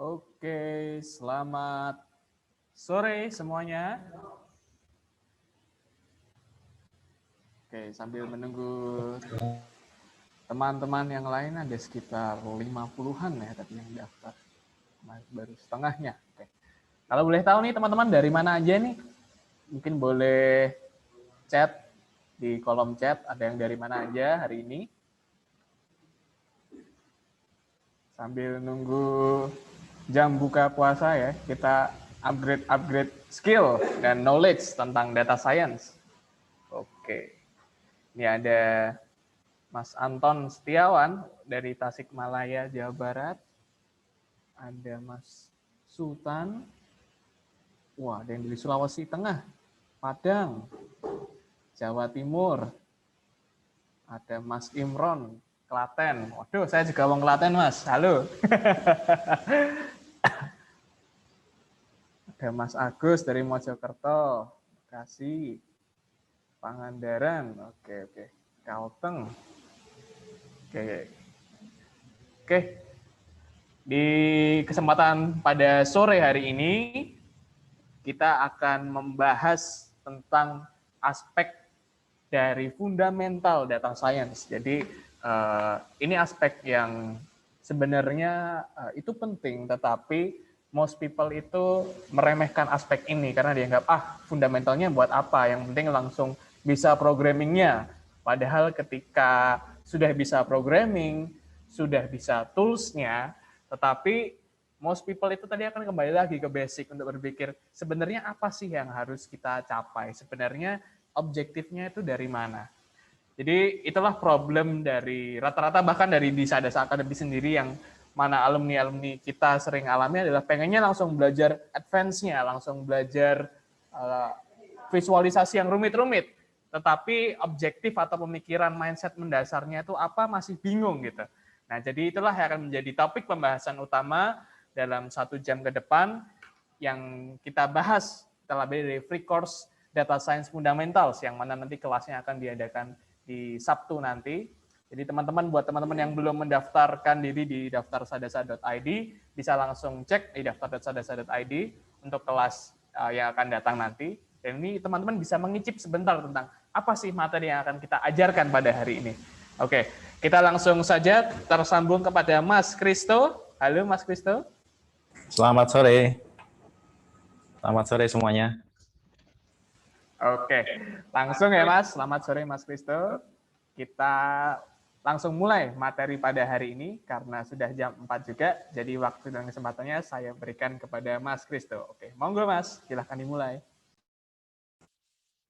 Oke, selamat sore semuanya. Oke, sambil menunggu teman-teman yang lain ada sekitar 50-an ya tadi yang daftar. Baru setengahnya. Oke. Kalau boleh tahu nih teman-teman dari mana aja nih? Mungkin boleh chat di kolom chat, ada yang dari mana aja hari ini. Sambil nunggu jam buka puasa ya, kita upgrade skill dan knowledge tentang data science. Oke. Ini ada Mas Anton Setiawan dari Tasikmalaya, Jawa Barat. Ada Mas Sultan. Wah, ada yang dari Sulawesi Tengah, Padang, Jawa Timur. Ada Mas Imron, Klaten. Waduh, saya juga orang Klaten, Mas. Halo. Ada Mas Agus dari Mojokerto, Bekasi, Pangandaran. Oke. Kalteng. Oke. Di kesempatan pada sore hari ini, kita akan membahas tentang aspek dari fundamental data science. Jadi ini aspek yang sebenarnya itu penting, tetapi most people itu meremehkan aspek ini karena dianggap fundamentalnya buat apa? Yang penting langsung bisa programmingnya. Padahal ketika sudah bisa programming, sudah bisa tools-nya, tetapi most people itu tadi akan kembali lagi ke basic untuk berpikir sebenarnya apa sih yang harus kita capai? Sebenarnya objektifnya itu dari mana? Jadi itulah problem dari rata-rata bahkan dari di Sadas Academy sendiri yang mana alumni-alumni kita sering alami adalah pengennya langsung belajar advance-nya, langsung belajar visualisasi yang rumit-rumit. Tetapi objektif atau pemikiran mindset mendasarnya itu apa masih bingung gitu. Nah, jadi itulah yang akan menjadi topik pembahasan utama dalam 1 jam ke depan yang kita bahas terlebih dari free course Data Science Fundamentals yang mana nanti kelasnya akan diadakan di Sabtu nanti. Jadi teman-teman, buat teman-teman yang belum mendaftarkan diri di daftarsadasa.id, bisa langsung cek di daftar.sadasa.id untuk kelas yang akan datang nanti. Dan ini teman-teman bisa mengicip sebentar tentang apa sih materi yang akan kita ajarkan pada hari ini. Oke, kita langsung saja tersambung kepada Mas Kristo. Halo Mas Kristo. Selamat sore. Selamat sore semuanya. Oke, langsung ya Mas. Selamat sore Mas Kristo. Kita langsung mulai materi pada hari ini karena sudah jam 4 juga. Jadi waktu dan kesempatannya saya berikan kepada Mas Kristo. Oke, monggo Mas, silahkan dimulai.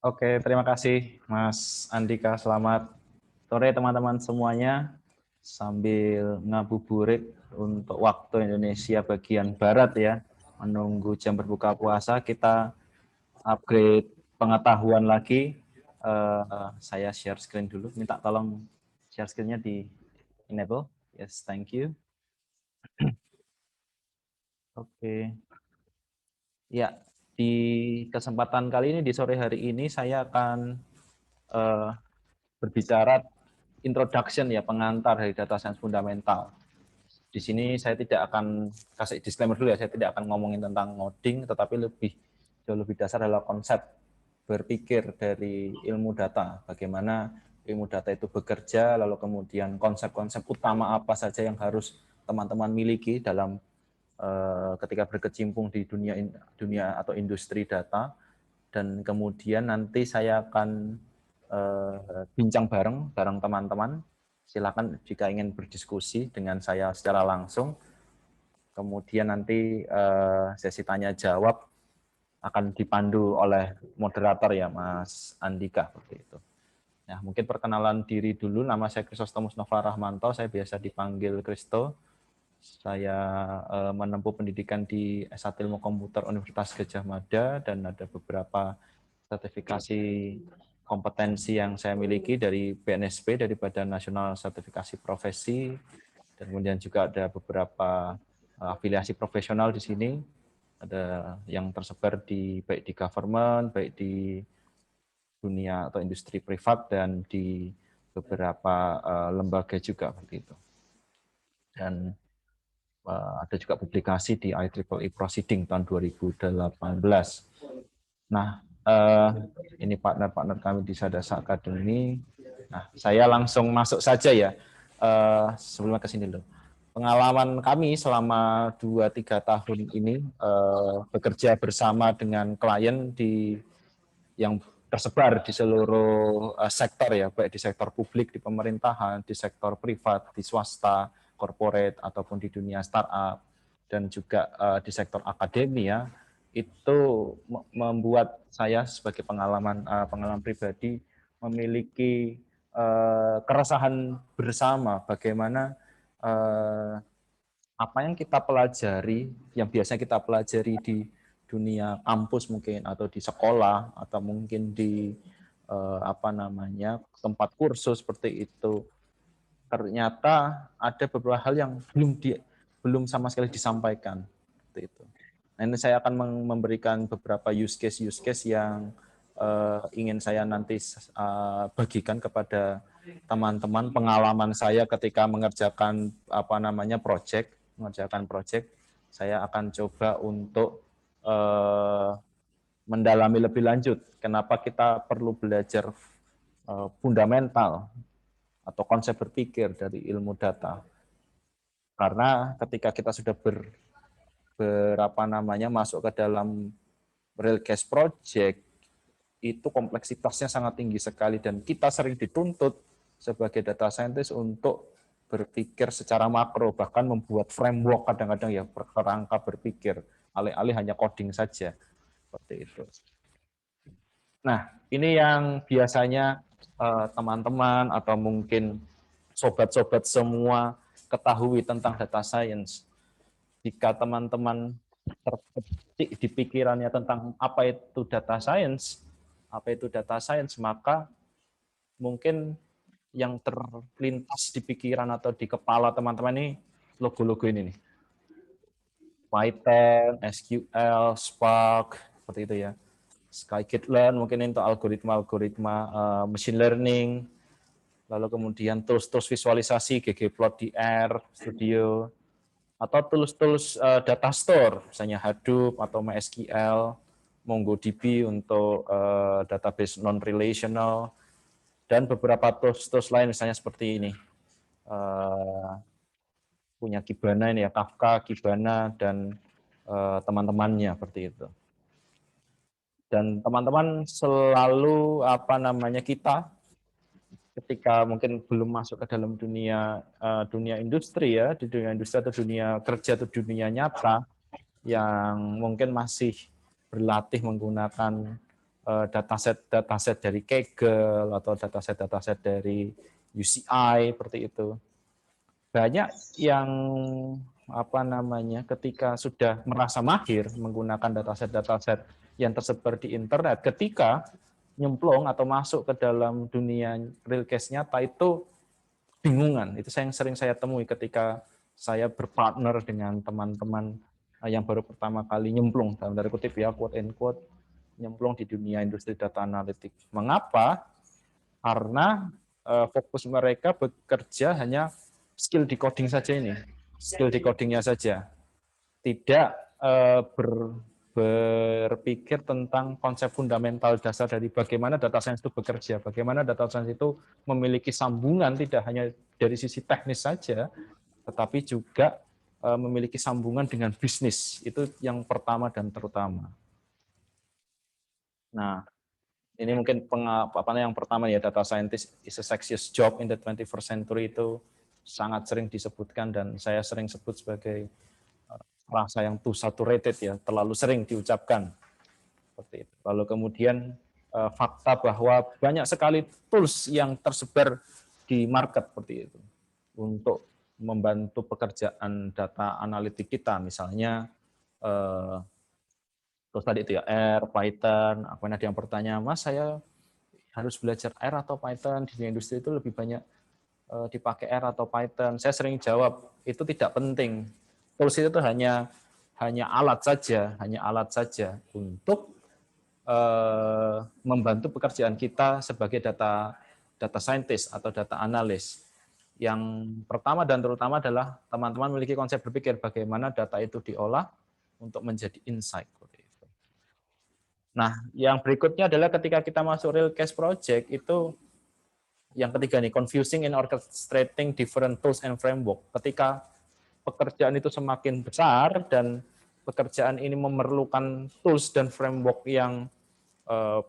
Oke, terima kasih Mas Andika. Selamat sore teman-teman semuanya. Sambil ngabuburit untuk waktu Indonesia bagian Barat ya, menunggu jam berbuka puasa, kita upgrade pengetahuan lagi. Saya share screen dulu. Minta tolong share screen-nya di enable. Yes, thank you. Oke. Ya, di kesempatan kali ini, di sore hari ini, saya akan berbicara introduction ya, pengantar dari data science fundamental. Di sini saya tidak akan kasih disclaimer dulu ya, saya tidak akan ngomongin tentang ngoding, tetapi jauh lebih dasar adalah konsep berpikir dari ilmu data, bagaimana ilmu data itu bekerja, lalu kemudian konsep-konsep utama apa saja yang harus teman-teman miliki dalam ketika berkecimpung di dunia atau industri data, dan kemudian nanti saya akan bincang bareng teman-teman. Silakan jika ingin berdiskusi dengan saya secara langsung. Kemudian nanti sesi tanya jawab akan dipandu oleh moderator ya, Mas Andika, seperti itu. Nah, mungkin perkenalan diri dulu. Nama saya Kristostomus Nova Rahmanto. Saya biasa dipanggil Kristo. Saya menempuh pendidikan di S1 Ilmu Komputer Universitas Gadjah Mada dan ada beberapa sertifikasi kompetensi yang saya miliki dari BNSP, dari Badan Nasional Sertifikasi Profesi, dan kemudian juga ada beberapa afiliasi profesional di sini, ada yang tersebar baik di government, baik di dunia atau industri privat, dan di beberapa lembaga juga seperti itu. Dan Ada juga publikasi di IEEE Proceeding tahun 2018. Nah, ini partner-partner kami di Sadasa Academy. Nah, saya langsung masuk saja ya. Sebelum ke sini dulu. Pengalaman kami selama 2-3 tahun ini bekerja bersama dengan klien yang tersebar di seluruh sektor ya, baik di sektor publik, di pemerintahan, di sektor privat, di swasta, corporate, ataupun di dunia startup, dan juga di sektor akademi ya, itu membuat saya sebagai pengalaman pribadi memiliki keresahan bersama bagaimana apa yang kita pelajari, yang biasanya kita pelajari di dunia kampus mungkin atau di sekolah atau mungkin di tempat kursus seperti itu, ternyata ada beberapa hal yang belum sama sekali disampaikan seperti itu. Nah, ini saya akan memberikan beberapa use case yang ingin saya nanti bagikan kepada teman-teman, pengalaman saya ketika mengerjakan project. Saya akan coba untuk mendalami lebih lanjut kenapa kita perlu belajar fundamental atau konsep berpikir dari ilmu data. Karena ketika kita sudah masuk ke dalam real case project, itu kompleksitasnya sangat tinggi sekali dan kita sering dituntut sebagai data scientist untuk berpikir secara makro, bahkan membuat framework kadang-kadang ya kerangka berpikir, alih-alih hanya coding saja. Seperti itu. Nah, ini yang biasanya teman-teman atau mungkin sobat-sobat semua ketahui tentang data science. Jika teman-teman terpetik di pikirannya tentang apa itu data science, maka mungkin yang terlintas di pikiran atau di kepala teman-teman ini logo-logo ini nih. Python, SQL, Spark, seperti itu ya. Scikit-learn mungkin untuk algoritma machine learning, lalu kemudian tools-tools visualisasi, ggplot di R Studio, atau tools-tools data store, misalnya Hadoop atau MySQL, MongoDB untuk database non-relational, dan beberapa tools-tools lain misalnya seperti ini. Punya Kibana ini ya, Kafka, Kibana, dan teman-temannya seperti itu. Dan teman-teman selalu kita ketika mungkin belum masuk ke dalam dunia industri ya, di dunia industri atau dunia kerja atau dunia nyata yang mungkin masih berlatih menggunakan dataset dari Kaggle atau dataset dari UCI seperti itu. Banyak yang ketika sudah merasa mahir menggunakan dataset yang tersebar di internet, ketika nyemplung atau masuk ke dalam dunia real case nyata itu bingungan. Itu yang sering saya temui ketika saya berpartner dengan teman-teman yang baru pertama kali nyemplung, dalam tanda kutip ya, quote and quote, nyemplung di dunia industri data analitik. Mengapa? Karena fokus mereka bekerja hanya skill di coding saja ini, skill di codingnya saja, tidak berpikir tentang konsep fundamental dasar dari bagaimana data science itu bekerja, bagaimana data science itu memiliki sambungan tidak hanya dari sisi teknis saja, tetapi juga memiliki sambungan dengan bisnis. Itu yang pertama dan terutama. Nah, ini mungkin yang pertama ya, data scientist is a sexiest job in the 21st century itu sangat sering disebutkan dan saya sering sebut sebagai rasa yang too saturated ya, terlalu sering diucapkan. Seperti itu. Lalu kemudian fakta bahwa banyak sekali tools yang tersebar di market seperti itu untuk membantu pekerjaan data analitik kita, misalnya terus tadi itu ya R, Python. Ada yang bertanya, Mas saya harus belajar R atau Python, di dunia industri itu lebih banyak dipakai R atau Python. Saya sering jawab itu tidak penting. Tools itu hanya alat saja untuk membantu pekerjaan kita sebagai data scientist atau data analis. Yang pertama dan terutama adalah teman-teman memiliki konsep berpikir bagaimana data itu diolah untuk menjadi insight. Nah, yang berikutnya adalah ketika kita masuk real case project itu yang ketiga nih, confusing in orchestrating different tools and framework. Ketika pekerjaan itu semakin besar dan pekerjaan ini memerlukan tools dan framework yang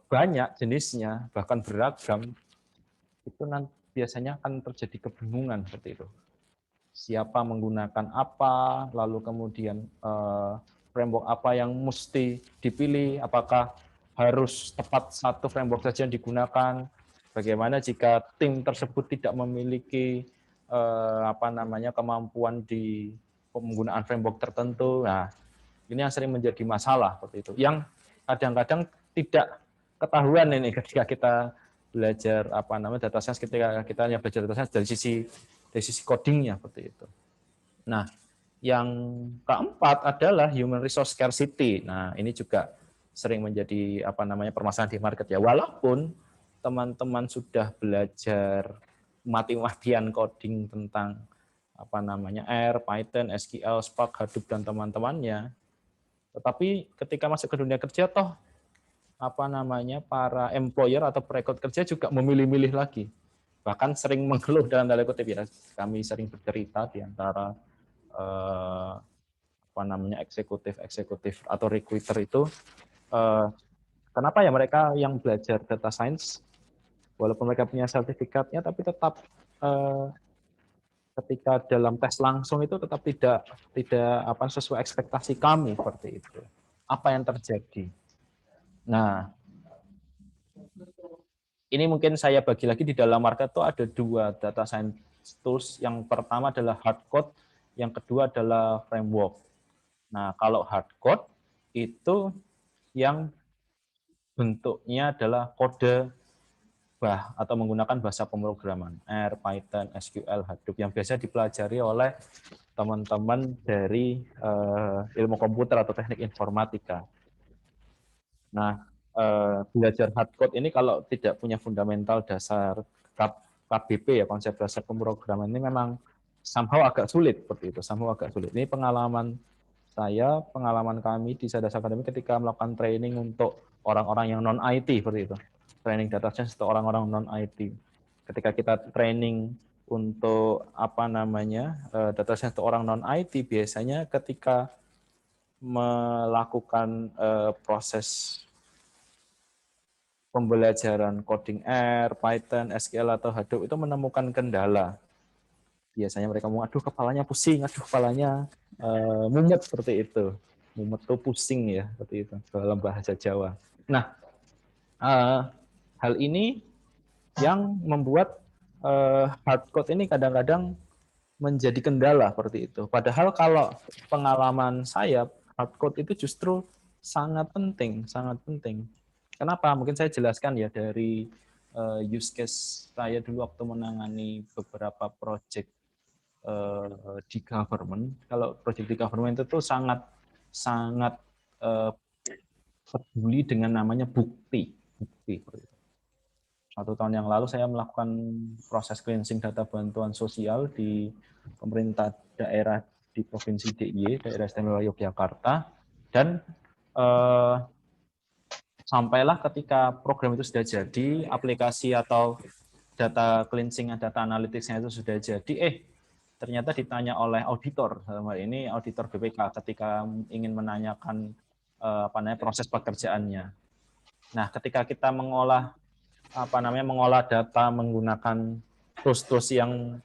banyak jenisnya, bahkan beragam, itu nanti biasanya akan terjadi kebingungan seperti itu. Siapa menggunakan apa, lalu kemudian framework apa yang mesti dipilih, apakah harus tepat satu framework saja yang digunakan, bagaimana jika tim tersebut tidak memiliki kemampuan di penggunaan framework tertentu. Nah, ini yang sering menjadi masalah seperti itu. Yang kadang-kadang tidak ketahuan ini ketika kita belajar data science, ketika kita hanya belajar data science dari sisi codingnya seperti itu. Nah, yang keempat adalah human resource scarcity. Nah, ini juga sering menjadi permasalahan di market ya. Walaupun teman-teman sudah belajar mati-matian coding tentang R, Python, SQL, Spark, Hadoop dan teman-temannya, tetapi ketika masuk ke dunia kerja toh para employer atau perekrut kerja juga memilih-milih lagi. Bahkan sering mengeluh dalam tanda kutip ya, kami sering bercerita di antara eksekutif atau recruiter itu, kenapa ya mereka yang belajar data science walaupun mereka punya sertifikatnya tapi tetap ketika dalam tes langsung itu tetap tidak sesuai ekspektasi kami seperti itu. Apa yang terjadi? Nah, ini mungkin saya bagi lagi di dalam market itu ada dua data science tools. Yang pertama adalah hard code, yang kedua adalah framework. Nah, kalau hard code itu yang bentuknya adalah kode atau menggunakan bahasa pemrograman R, Python, SQL, Hadoop yang biasa dipelajari oleh teman-teman dari ilmu komputer atau teknik informatika. Nah, belajar hard code ini kalau tidak punya fundamental dasar KBP ya, konsep dasar pemrograman, ini memang somehow agak sulit seperti itu, Ini pengalaman saya, pengalaman kami di Sadas Academy ketika melakukan training untuk orang-orang yang non-IT seperti itu. Training data science untuk orang-orang non-IT. Ketika kita training untuk data science untuk orang non-IT, biasanya ketika melakukan proses pembelajaran coding R, Python, SQL atau Hadoop itu menemukan kendala. Biasanya mereka ngomong, aduh kepalanya pusing, aduh kepalanya mumet seperti itu. Mumet tuh pusing ya, seperti itu dalam bahasa Jawa. Nah, hal ini yang membuat hard code ini kadang-kadang menjadi kendala seperti itu. Padahal kalau pengalaman saya, hard code itu justru sangat penting, sangat penting. Kenapa? Mungkin saya jelaskan ya dari use case saya dulu waktu menangani beberapa project di government. Kalau project di government itu sangat peduli dengan namanya bukti. 1 tahun yang lalu saya melakukan proses cleansing data bantuan sosial di pemerintah daerah di Provinsi DIY, Daerah Istimewa Yogyakarta, dan sampailah ketika program itu sudah jadi, aplikasi atau data cleansing, data analytics-nya itu sudah jadi, ternyata ditanya oleh auditor, ini auditor BPK ketika ingin menanyakan proses pekerjaannya. Nah, ketika kita mengolah data menggunakan tools-tools yang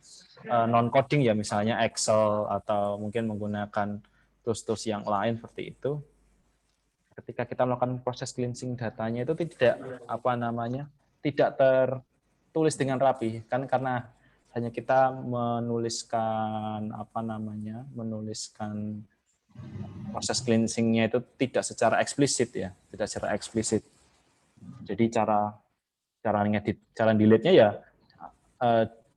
non coding ya, misalnya Excel atau mungkin menggunakan tools-tools yang lain seperti itu. Ketika kita melakukan proses cleansing datanya itu tidak tidak tertulis dengan rapi, kan karena hanya kita menuliskan proses cleansingnya itu tidak secara eksplisit ya, tidak secara eksplisit. Jadi cara delete-nya ya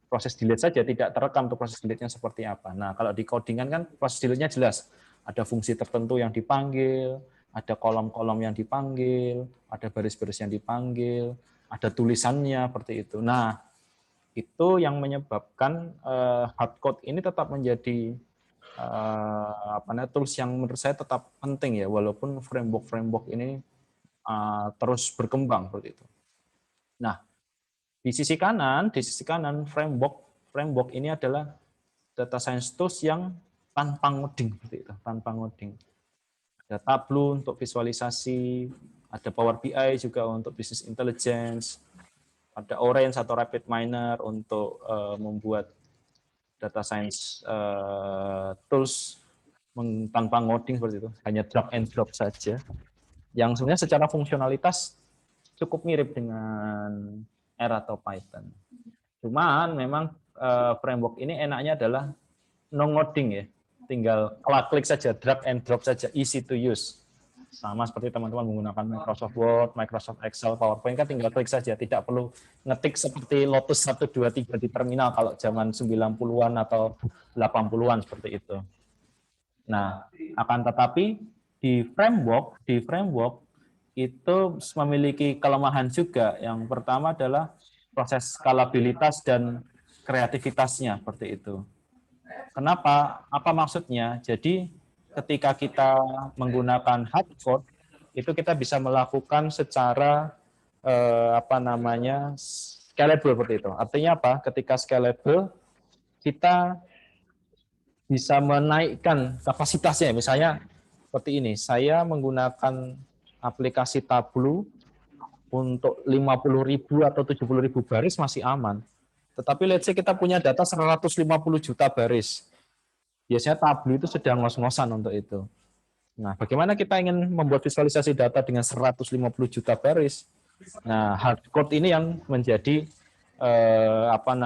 proses delete saja, tidak terekam untuk proses delete-nya seperti apa. Nah, kalau di codingan kan proses delete-nya jelas. Ada fungsi tertentu yang dipanggil, ada kolom-kolom yang dipanggil, ada baris-baris yang dipanggil, ada tulisannya seperti itu. Nah, itu yang menyebabkan hard code ini tetap menjadi tools yang menurut saya tetap penting ya, walaupun framework ini terus berkembang seperti itu. Nah, di sisi kanan framework ini adalah data science tools yang tanpa ngoding seperti itu, tanpa ngoding. Ada Tableau untuk visualisasi, ada Power BI juga untuk business intelligence, ada Orange atau RapidMiner untuk membuat data science tools tanpa ngoding seperti itu, hanya drag and drop saja. Yang sebenarnya secara fungsionalitas cukup mirip dengan R atau Python. Cuman memang framework ini enaknya adalah no ngoding ya, tinggal klik saja, drag and drop saja, easy to use. Sama seperti teman-teman menggunakan Microsoft Word, Microsoft Excel, PowerPoint kan tinggal klik saja, tidak perlu ngetik seperti Lotus 1, 2, 3 di terminal kalau zaman 90-an atau 80-an seperti itu. Nah, akan tetapi di framework itu memiliki kelemahan juga. Yang pertama adalah proses skalabilitas dan kreativitasnya seperti itu. Kenapa? Apa maksudnya? Jadi ketika kita menggunakan hard code itu kita bisa melakukan secara scalable seperti itu. Artinya apa? Ketika scalable kita bisa menaikkan kapasitasnya. Misalnya seperti ini, saya menggunakan aplikasi Tableau untuk 50.000 atau 70.000 baris masih aman. Tetapi let's say kita punya data 150 juta baris. Biasanya Tableau itu sedang ngos-ngosan untuk itu. Nah, bagaimana kita ingin membuat visualisasi data dengan 150 juta baris? Nah, hard code ini yang menjadi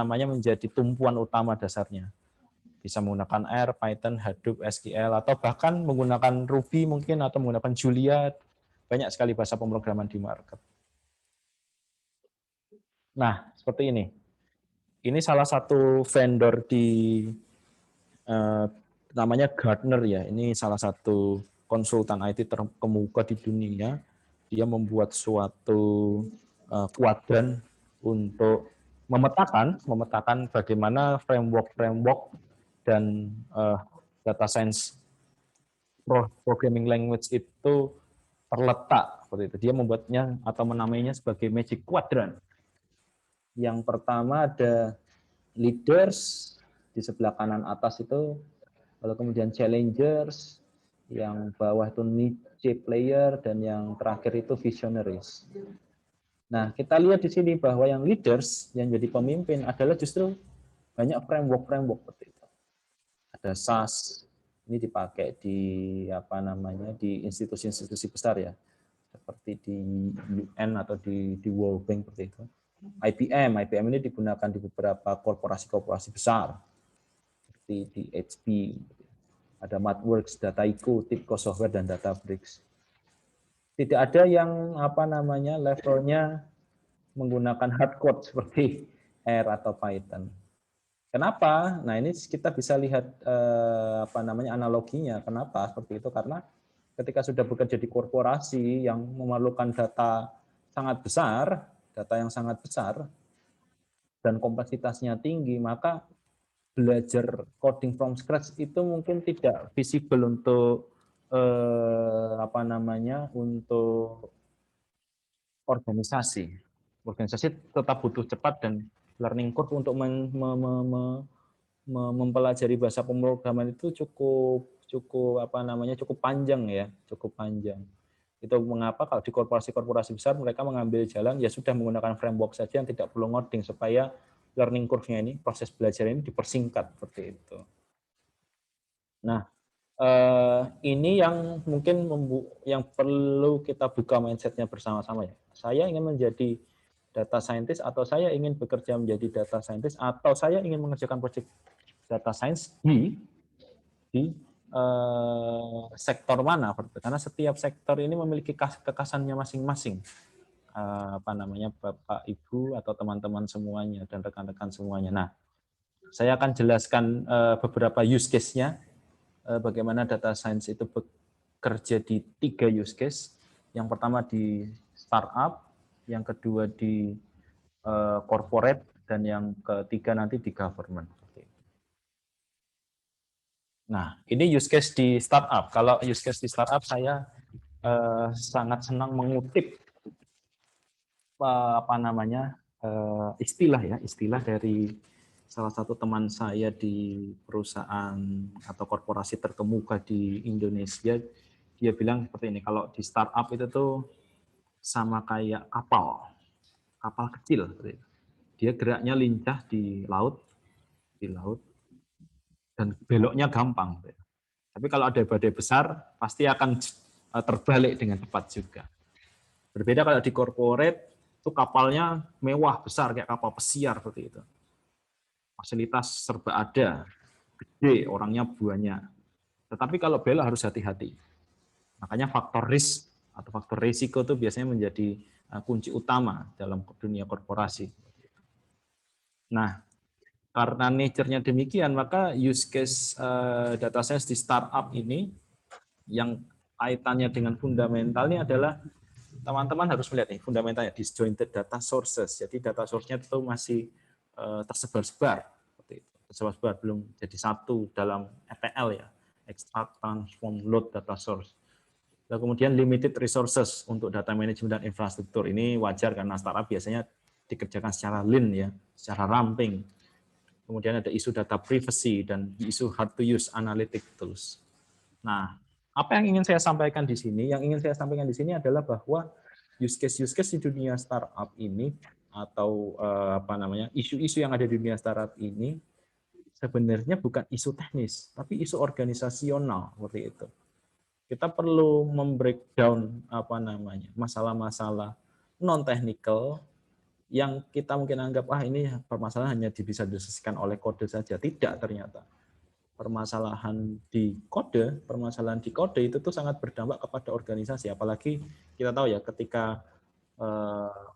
menjadi tumpuan utama dasarnya. Bisa menggunakan R, Python, Hadoop, SQL, atau bahkan menggunakan Ruby mungkin, atau menggunakan Julia. Banyak sekali bahasa pemrograman di market. Nah, seperti ini. Ini salah satu vendor di namanya Gartner ya. Ini salah satu konsultan IT terkemuka di dunia. Dia membuat suatu kuadran untuk memetakan bagaimana framework dan data science programming language itu terletak seperti itu. Dia membuatnya atau menamainya sebagai Magic Quadrant. Yang pertama ada leaders di sebelah kanan atas itu, lalu kemudian challengers, yang bawah itu niche player, dan yang terakhir itu visionaries. Nah, kita lihat di sini bahwa yang leaders, yang jadi pemimpin adalah justru banyak framework seperti itu. Ada SAS, ini dipakai di di institusi-institusi besar ya, seperti di UN atau di World Bank seperti itu. IBM ini digunakan di beberapa korporasi besar seperti di HP, ada MathWorks, Dataiku, TIBCO Software, dan Databricks. Tidak ada yang levelnya menggunakan hard code seperti R atau Python. Kenapa? Nah, ini kita bisa lihat analoginya. Kenapa seperti itu? Karena ketika sudah bekerja di korporasi yang memerlukan data yang sangat besar dan kompleksitasnya tinggi, maka belajar coding from scratch itu mungkin tidak visible untuk untuk organisasi. Organisasi tetap butuh cepat dan learning curve untuk mempelajari bahasa pemrograman itu cukup panjang ya, cukup panjang. Itu mengapa kalau di korporasi-korporasi besar mereka mengambil jalan ya sudah menggunakan framework saja yang tidak perlu ngoding supaya learning curve-nya ini, proses belajar ini dipersingkat seperti itu. Nah, ini yang mungkin yang perlu kita buka mindset-nya bersama-sama ya. Saya ingin menjadi data scientist, atau saya ingin bekerja menjadi data scientist, atau saya ingin mengerjakan proyek data science di sektor mana? Karena setiap sektor ini memiliki kekhasannya masing-masing. Bapak, Ibu, atau teman-teman semuanya dan rekan-rekan semuanya. Nah, saya akan jelaskan beberapa use case-nya. Bagaimana data science itu bekerja di 3 use case. Yang pertama di startup, yang kedua di corporate, dan yang ketiga nanti di government. Nah, ini use case di startup. Kalau use case di startup, saya sangat senang mengutip istilah dari salah satu teman saya di perusahaan atau korporasi terkemuka di Indonesia. Dia bilang seperti ini, kalau di startup itu tuh sama kayak kapal kecil. Dia geraknya lincah di laut, dan beloknya gampang. Tapi kalau ada badai besar, pasti akan terbalik dengan cepat juga. Berbeda kalau di corporate, itu kapalnya mewah, besar, kayak kapal pesiar seperti itu. Fasilitas serba ada, gede, orangnya banyak. Tetapi kalau bela harus hati-hati. Makanya faktor risk atau faktor risiko itu biasanya menjadi kunci utama dalam dunia korporasi. Nah, karena nature-nya demikian, maka use case data science di startup ini yang kaitannya dengan fundamental ini adalah teman-teman harus melihat nih fundamentalnya disjointed data sources. Jadi data source-nya itu masih tersebar-sebar, tersebar-sebar belum jadi satu dalam ETL ya, extract, transform, load data source. Lalu kemudian limited resources untuk data management dan infrastruktur. Ini wajar karena startup biasanya dikerjakan secara lean ya, secara ramping. Kemudian ada isu data privacy dan isu hard to use analytic tools. Nah, apa yang ingin saya sampaikan di sini? Yang ingin saya sampaikan di sini adalah bahwa use case di dunia startup ini atau isu-isu yang ada di dunia startup ini sebenarnya bukan isu teknis, tapi isu organisasional seperti itu. Kita perlu membreakdown masalah-masalah non technical yang kita mungkin anggap ini permasalahan hanya bisa diselesaikan oleh kode saja. Tidak, ternyata permasalahan di kode itu tuh sangat berdampak kepada organisasi. Apalagi kita tahu ya, ketika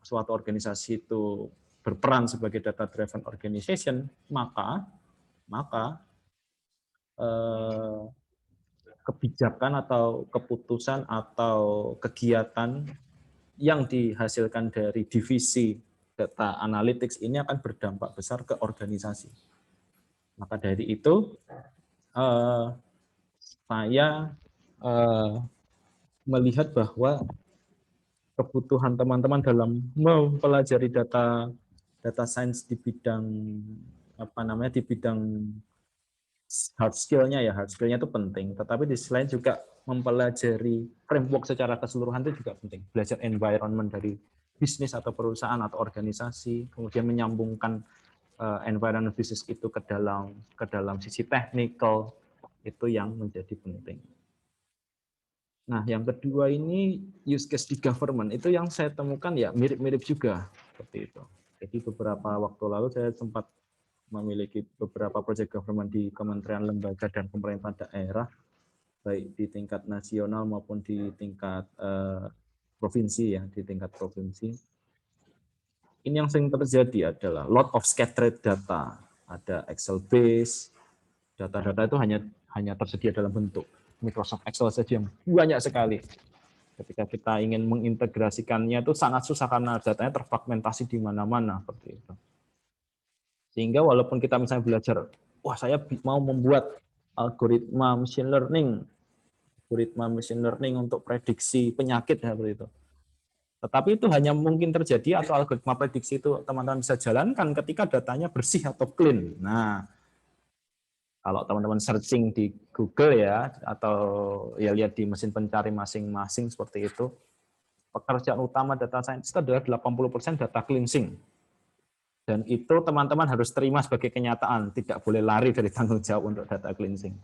suatu organisasi itu berperan sebagai data driven organization, maka kebijakan atau keputusan atau kegiatan yang dihasilkan dari divisi data analytics ini akan berdampak besar ke organisasi. Maka dari itu saya melihat bahwa kebutuhan teman-teman dalam mempelajari data science di bidang di bidang hard skill-nya itu penting, tetapi di sisi lain juga mempelajari framework secara keseluruhan itu juga penting. Belajar environment dari bisnis atau perusahaan atau organisasi, kemudian menyambungkan environment bisnis itu ke dalam sisi technical, itu yang menjadi penting. Nah, yang kedua ini use case di government, itu yang saya temukan ya mirip-mirip juga seperti itu. Jadi beberapa waktu lalu saya sempat memiliki beberapa proyek government di kementerian, lembaga, dan pemerintah daerah, baik di tingkat nasional maupun di tingkat provinsi ya, di tingkat provinsi. Ini yang sering terjadi adalah lot of scattered data, ada Excel base, data-data itu hanya tersedia dalam bentuk Microsoft Excel saja yang banyak sekali. Ketika kita ingin mengintegrasikannya itu sangat susah karena datanya terfragmentasi di mana-mana seperti itu. Sehingga walaupun kita misalnya belajar, saya mau membuat algoritma machine learning untuk prediksi penyakit seperti itu. Tetapi itu hanya mungkin terjadi atau algoritma prediksi itu teman-teman bisa jalankan ketika datanya bersih atau clean. Nah, kalau teman-teman searching di Google ya, atau ya lihat di mesin pencari masing-masing seperti itu, pekerjaan utama data scientist adalah 80% data cleansing. Dan itu teman-teman harus terima sebagai kenyataan, tidak boleh lari dari tanggung jawab untuk data cleansing.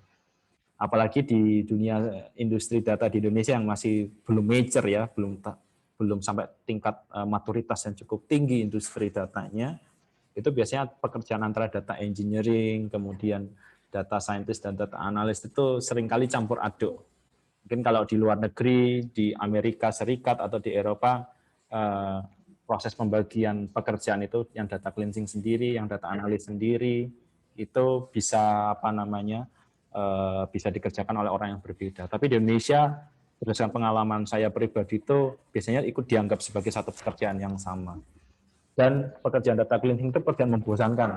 Apalagi di dunia industri data di Indonesia yang masih belum mature ya, belum sampai tingkat maturitas yang cukup tinggi industri datanya, itu biasanya pekerjaan antara data engineering, kemudian data scientist dan data analyst itu seringkali campur aduk. Mungkin kalau di luar negeri, di Amerika Serikat atau di Eropa, proses pembagian pekerjaan itu yang data cleansing sendiri, yang data analis sendiri, itu bisa bisa dikerjakan oleh orang yang berbeda. Tapi di Indonesia, berdasarkan pengalaman saya pribadi itu biasanya ikut dianggap sebagai satu pekerjaan yang sama. Dan pekerjaan data cleansing itu pekerjaan membosankan.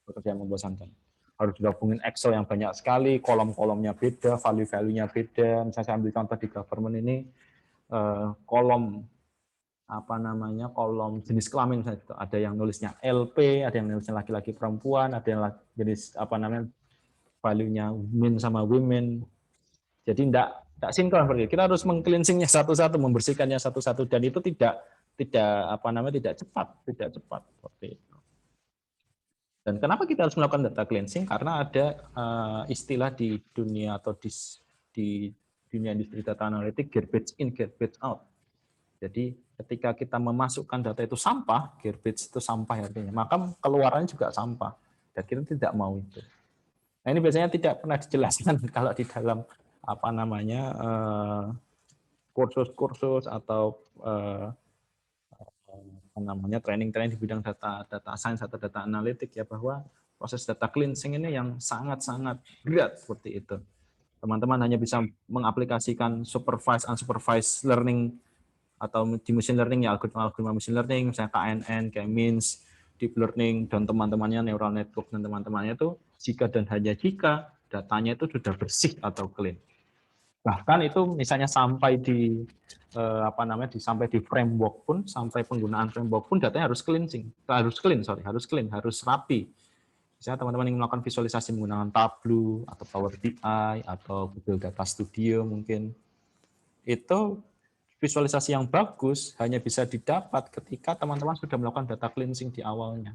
Pekerjaan membosankan. Harus digabungin Excel yang banyak sekali, kolom-kolomnya beda, value-value-nya beda. Misalnya saya ambil contoh di government ini, kolom kolom jenis kelamin misalnya, ada yang nulisnya LP, ada yang nulisnya laki-laki perempuan, ada yang jenis value-nya men sama women. Jadi tidak sinkron seperti itu. Kita harus meng-cleansingnya satu-satu, membersihkannya satu-satu, dan itu tidak cepat seperti itu. Dan kenapa kita harus melakukan data cleansing? Karena ada istilah di dunia atau di dunia industri data analitik, garbage in, garbage out. Jadi ketika kita memasukkan data itu sampah, garbage itu sampah artinya, maka keluarannya juga sampah. Dan kita tidak mau itu. Nah, ini biasanya tidak pernah dijelaskan kalau di dalam kursus-kursus atau training-training di bidang data science atau data analitik, ya, bahwa proses data cleansing ini yang sangat-sangat berat seperti itu. Teman-teman hanya bisa mengaplikasikan supervised unsupervised learning atau di machine learning, ya, algoritma machine learning, misalnya KNN, K-means, deep learning, dan teman-temannya, neural network dan teman-temannya itu jika dan hanya jika datanya itu sudah bersih atau clean. Bahkan itu misalnya sampai di sampai di framework pun, sampai penggunaan framework pun datanya harus harus rapi. Misalnya teman-teman yang melakukan visualisasi menggunakan Tableau atau Power BI atau Google Data Studio mungkin, itu visualisasi yang bagus hanya bisa didapat ketika teman-teman sudah melakukan data cleansing di awalnya.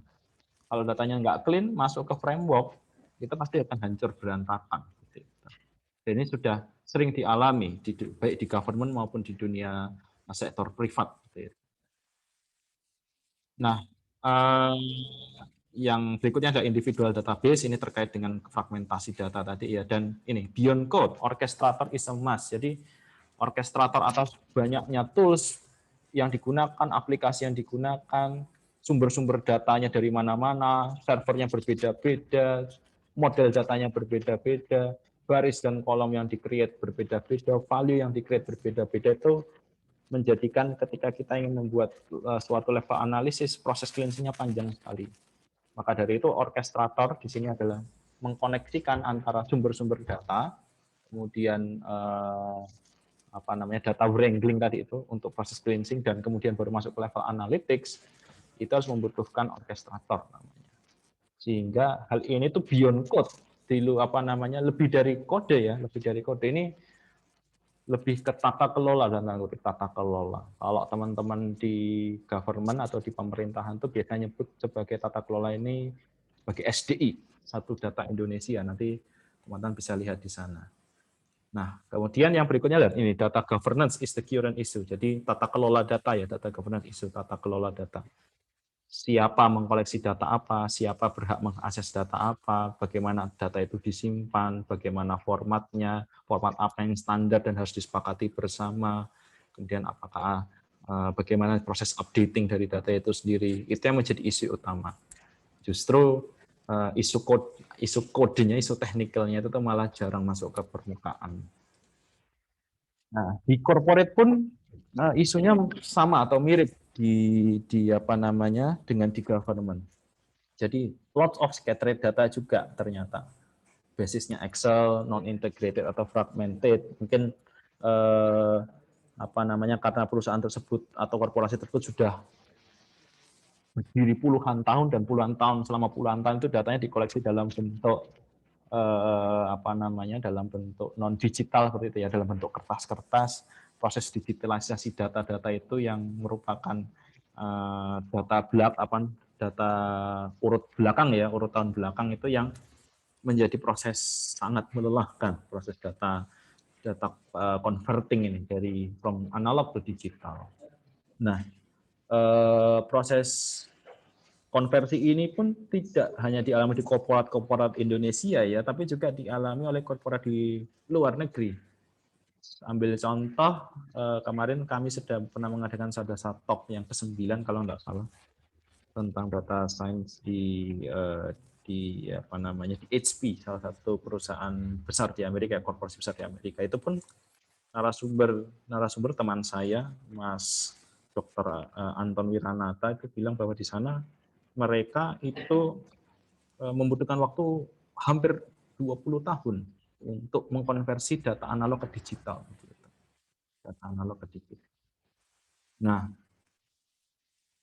Kalau datanya nggak clean, masuk ke framework, itu pasti akan hancur berantakan. Dan ini sudah sering dialami, baik di government maupun di dunia sektor privat. Nah, yang berikutnya ada individual database, ini terkait dengan fragmentasi data tadi, ya. Dan ini beyond code, orchestrator is a must. Jadi orchestrator atas banyaknya tools yang digunakan, aplikasi yang digunakan, sumber-sumber datanya dari mana-mana, servernya berbeda-beda, model datanya berbeda-beda, baris dan kolom yang di-create berbeda-beda, value yang di-create berbeda-beda, itu menjadikan ketika kita ingin membuat suatu level analisis, proses cleansing-nya panjang sekali. Maka dari itu orchestrator di sini adalah mengkoneksikan antara sumber-sumber data, kemudian data wrangling tadi itu untuk proses cleansing, dan kemudian baru masuk ke level analytics, itu harus membutuhkan orchestrator namanya. Sehingga hal ini tuh beyond code, lebih dari kode, ya, lebih dari kode. Ini lebih ke tata kelola dan tata kelola. Kalau teman-teman di government atau di pemerintahan itu biasanya nyebut sebagai tata kelola ini sebagai SDI, Satu Data Indonesia. Nanti teman-teman bisa lihat di sana. Nah, kemudian yang berikutnya lihat ini, data governance is the current issue. Jadi tata kelola data, ya, data governance issue, tata kelola data. Siapa mengkoleksi data apa, siapa berhak mengakses data apa, bagaimana data itu disimpan, bagaimana formatnya, format apa yang standar dan harus disepakati bersama, kemudian apakah bagaimana proses updating dari data itu sendiri, itu yang menjadi isu utama. Justru isu kodenya, isu teknikalnya itu malah jarang masuk ke permukaan. Nah, di corporate pun isunya sama atau mirip dengan di government. Jadi lots of scattered data juga ternyata. Basisnya Excel, non-integrated atau fragmented. Mungkin karena perusahaan tersebut atau korporasi tersebut sudah berdiri puluhan tahun, dan selama puluhan tahun itu datanya dikoleksi dalam bentuk dalam bentuk non digital seperti itu, ya, dalam bentuk kertas-kertas. Proses digitalisasi data-data itu yang merupakan data urut belakang, ya, urutan belakang itu yang menjadi proses sangat melelahkan, proses data converting ini dari from analog ke digital. Nah, proses konversi ini pun tidak hanya dialami di korporat Indonesia, ya, tapi juga dialami oleh korporat di luar negeri. Ambil contoh, kemarin kami sedang pernah mengadakan Sadasa Talk yang ke-9 kalau nggak salah, tentang data science di HP, salah satu perusahaan besar di Amerika, korporasi besar di Amerika. Itu pun narasumber teman saya, Mas Dr. Anton Wiranata itu bilang bahwa di sana mereka itu membutuhkan waktu hampir 20 tahun untuk mengkonversi data analog ke digital. Data analog ke digital. Nah,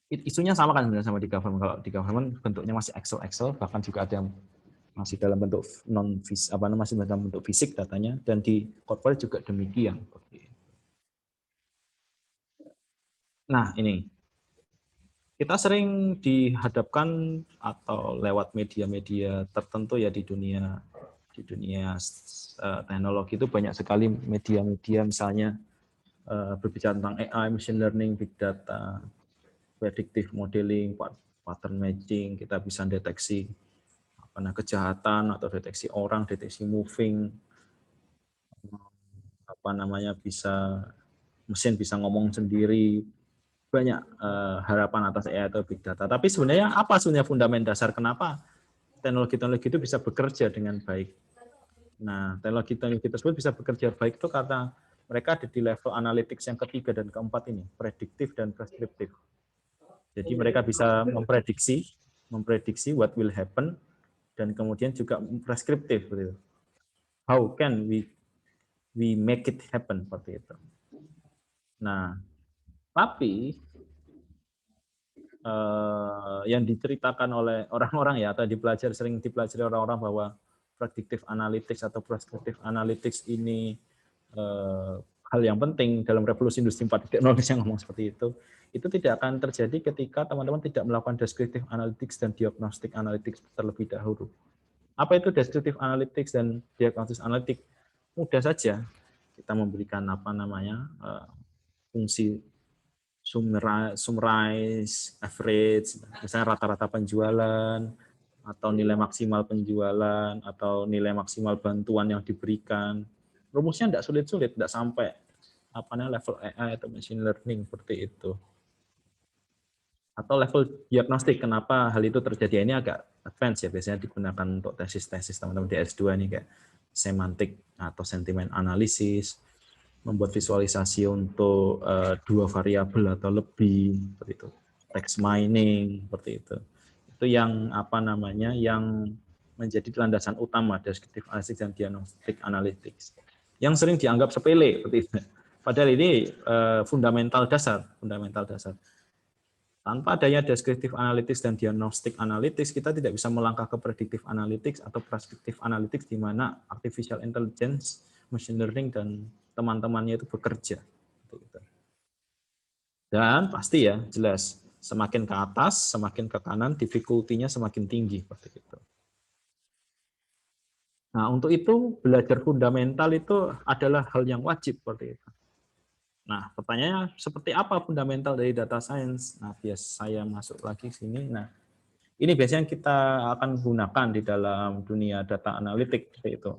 isunya sama kan sebenarnya sama di government. Kalau di government bentuknya masih Excel, bahkan juga ada yang masih dalam bentuk masih dalam bentuk fisik datanya, dan di corporate juga demikian. Nah, ini kita sering dihadapkan atau lewat media-media tertentu ya di dunia teknologi itu banyak sekali media-media misalnya berbicara tentang AI, machine learning, big data, predictive modeling, pattern matching, kita bisa deteksi kejahatan atau deteksi orang, deteksi moving, bisa mesin bisa ngomong sendiri, banyak harapan atas AI atau big data. Tapi sebenarnya apa sebenarnya fundament dasar kenapa teknologi-teknologi itu bisa bekerja dengan baik? Nah, teknologi-teknologi tersebut bisa bekerja baik itu karena mereka ada di level analytics yang ketiga dan keempat ini, prediktif dan preskriptif. Jadi mereka bisa memprediksi what will happen, dan kemudian juga preskriptif. How can we make it happen seperti itu. Nah, tapi yang diceritakan oleh orang-orang ya, atau sering dipelajari orang-orang bahwa predictive analytics atau prescriptive analytics ini hal yang penting dalam revolusi industri 4.0 yang ngomong seperti itu tidak akan terjadi ketika teman-teman tidak melakukan descriptive analytics dan diagnostic analytics terlebih dahulu. Apa itu descriptive analytics dan diagnostic analytics? Mudah saja, kita memberikan fungsi summarize, average, misalnya rata-rata penjualan, atau nilai maksimal penjualan, atau nilai maksimal bantuan yang diberikan. Rumusnya tidak sulit-sulit, tidak sampai level AI atau machine learning seperti itu. Atau level diagnostik, kenapa hal itu terjadi, ini agak advance ya, biasanya digunakan untuk tesis-tesis teman-teman di S2 nih, kayak semantik atau sentimen analisis, membuat visualisasi untuk dua variabel atau lebih, seperti itu. Text mining, seperti itu. Itu yang yang menjadi landasan utama descriptive analytics dan diagnostic analytics. Yang sering dianggap sepele, seperti itu. Padahal ini fundamental dasar. Tanpa adanya descriptive analytics dan diagnostic analytics, kita tidak bisa melangkah ke predictive analytics atau prescriptive analytics, di mana artificial intelligence, machine learning, dan teman-temannya itu bekerja. Dan pasti ya, jelas, semakin ke atas, semakin ke kanan, difficulty-nya semakin tinggi. Seperti itu. Nah, untuk itu, belajar fundamental itu adalah hal yang wajib. Seperti itu. Nah, pertanyaannya seperti apa fundamental dari data science? Nah, bias saya masuk lagi sini. Nah, ini biasanya kita akan gunakan di dalam dunia data analitik seperti itu.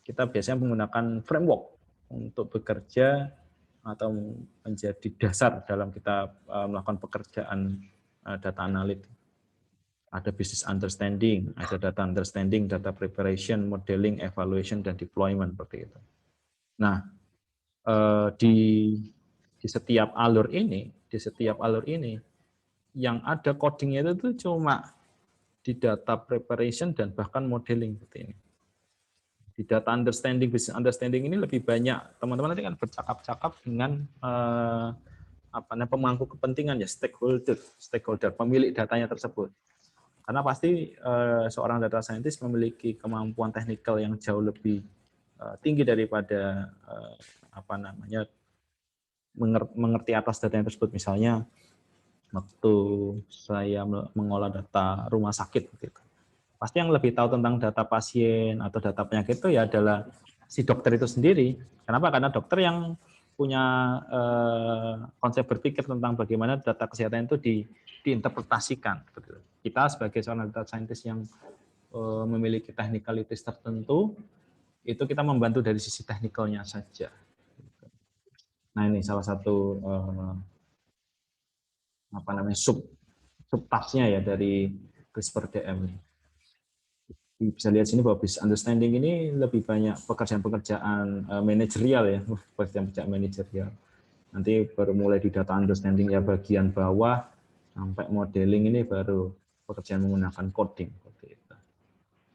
Kita biasanya menggunakan framework untuk bekerja atau menjadi dasar dalam kita melakukan pekerjaan data analitik. Ada business understanding, ada data understanding, data preparation, modeling, evaluation, dan deployment seperti itu. Nah, di setiap alur ini yang ada codingnya itu cuma di data preparation dan bahkan modeling seperti ini. Di data understanding, business understanding ini lebih banyak teman-teman nanti kan bercakap-cakap dengan pemangku kepentingan ya, stakeholder, pemilik datanya tersebut. Karena pasti seorang data scientist memiliki kemampuan teknikal yang jauh lebih tinggi daripada mengerti atas data yang tersebut. Misalnya waktu saya mengolah data rumah sakit, gitu. Pasti yang lebih tahu tentang data pasien atau data penyakit itu ya adalah si dokter itu sendiri. Kenapa? Karena dokter yang punya konsep berpikir tentang bagaimana data kesehatan itu diinterpretasikan. Kita sebagai seorang data scientist yang memiliki technicalities tertentu, itu kita membantu dari sisi teknikalnya saja. Nah, ini salah satu subtasnya ya dari CRISPR-DM. Bisa lihat sini bahwa business understanding ini lebih banyak pekerjaan-pekerjaan manajerial ya, pekerjaan manajerial. Nanti baru mulai di data understanding ya bagian bawah sampai modeling ini baru pekerjaan menggunakan coding.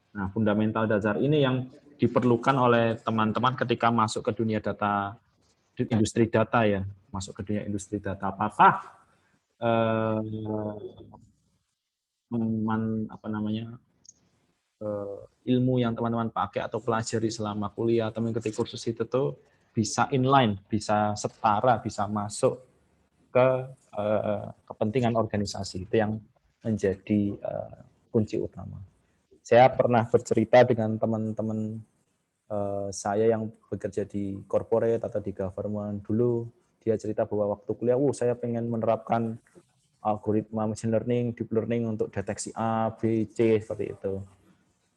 Nah, fundamental dasar ini yang diperlukan oleh teman-teman ketika masuk ke dunia data, industri data ya, masuk ke dunia industri data. Apakah ilmu yang teman-teman pakai atau pelajari selama kuliah atau mengikuti kursus itu tuh bisa inline, bisa setara, bisa masuk ke kepentingan organisasi. Itu yang menjadi kunci utama. Saya pernah bercerita dengan teman-teman saya yang bekerja di corporate atau di government dulu. Dia cerita bahwa waktu kuliah, saya pengen menerapkan algoritma machine learning, deep learning untuk deteksi A, B, C, seperti itu.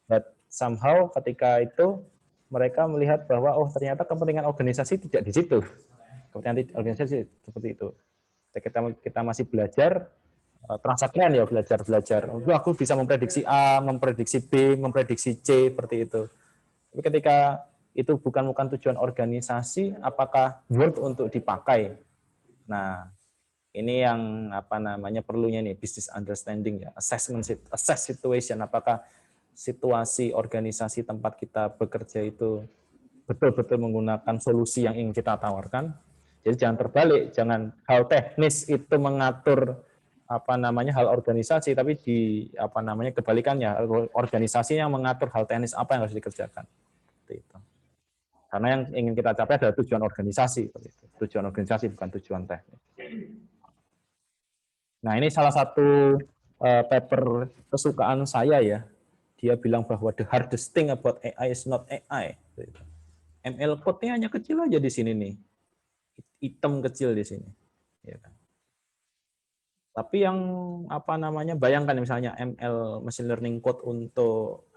But somehow ketika itu mereka melihat bahwa ternyata kepentingan organisasi tidak di situ. Kepentingan organisasi seperti itu. Kita masih belajar transaksional ya, belajar. Aku bisa memprediksi A, memprediksi B, memprediksi C seperti itu. Tapi ketika itu bukan tujuan organisasi, apakah worth untuk dipakai? Nah, ini yang perlunya nih business understanding ya, assess situation, apakah situasi organisasi tempat kita bekerja itu betul-betul menggunakan solusi yang ingin kita tawarkan. Jadi jangan terbalik, jangan hal teknis itu mengatur hal organisasi, tapi kebalikannya, organisasi yang mengatur hal teknis apa yang harus dikerjakan. Seperti itu. Karena yang ingin kita capai adalah tujuan organisasi, tujuan organisasi bukan tujuan teknis. Nah, ini salah satu paper kesukaan saya ya. Dia bilang bahwa the hardest thing about AI is not AI. ML code-nya hanya kecil aja di sini nih, hitam kecil di sini. Ya kan? Tapi yang bayangkan misalnya ML machine learning code untuk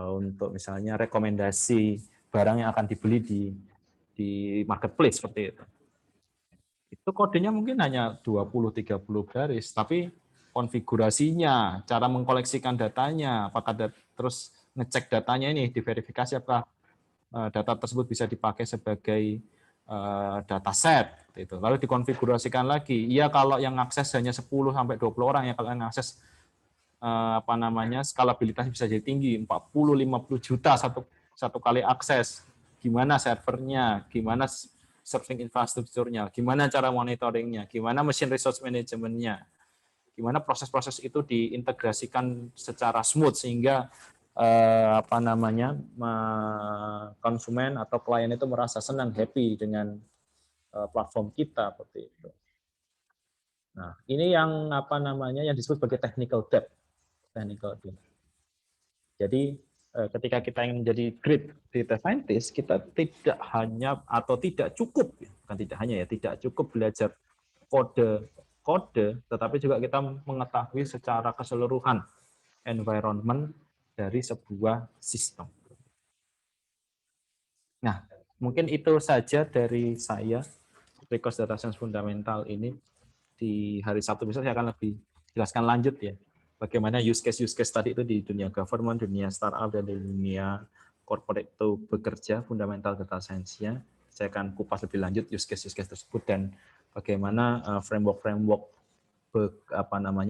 untuk misalnya rekomendasi barang yang akan dibeli di marketplace seperti itu. Itu kodenya mungkin hanya 20-30 baris, tapi konfigurasinya, cara mengkoleksikan datanya, apakah terus ngecek datanya ini, diverifikasi apakah data tersebut bisa dipakai sebagai dataset itu. Lalu dikonfigurasikan lagi. Iya kalau yang akses hanya 10 sampai 20 orang ya, kalau yang akses skalabilitas bisa jadi tinggi, 40-50 juta satu kali akses. Gimana servernya, gimana serving infrastrukturnya, gimana cara monitoringnya, gimana machine resource manajemennya, gimana proses-proses itu diintegrasikan secara smooth sehingga konsumen atau klien itu merasa senang, happy dengan platform kita seperti itu. Nah, ini yang yang disebut sebagai technical debt. Jadi ketika kita ingin menjadi great data scientist, kita tidak hanya atau tidak cukup, bukan tidak hanya ya, tidak cukup belajar kode, tetapi juga kita mengetahui secara keseluruhan environment dari sebuah sistem. Nah, mungkin itu saja dari saya, Pre-Course Data Science Fundamental ini. Di hari Sabtu besok saya akan lebih jelaskan lanjut ya, bagaimana use case tadi itu di dunia government, dunia startup, dan di dunia corporate itu bekerja, fundamental data science-nya. Saya akan kupas lebih lanjut use case tersebut dan bagaimana framework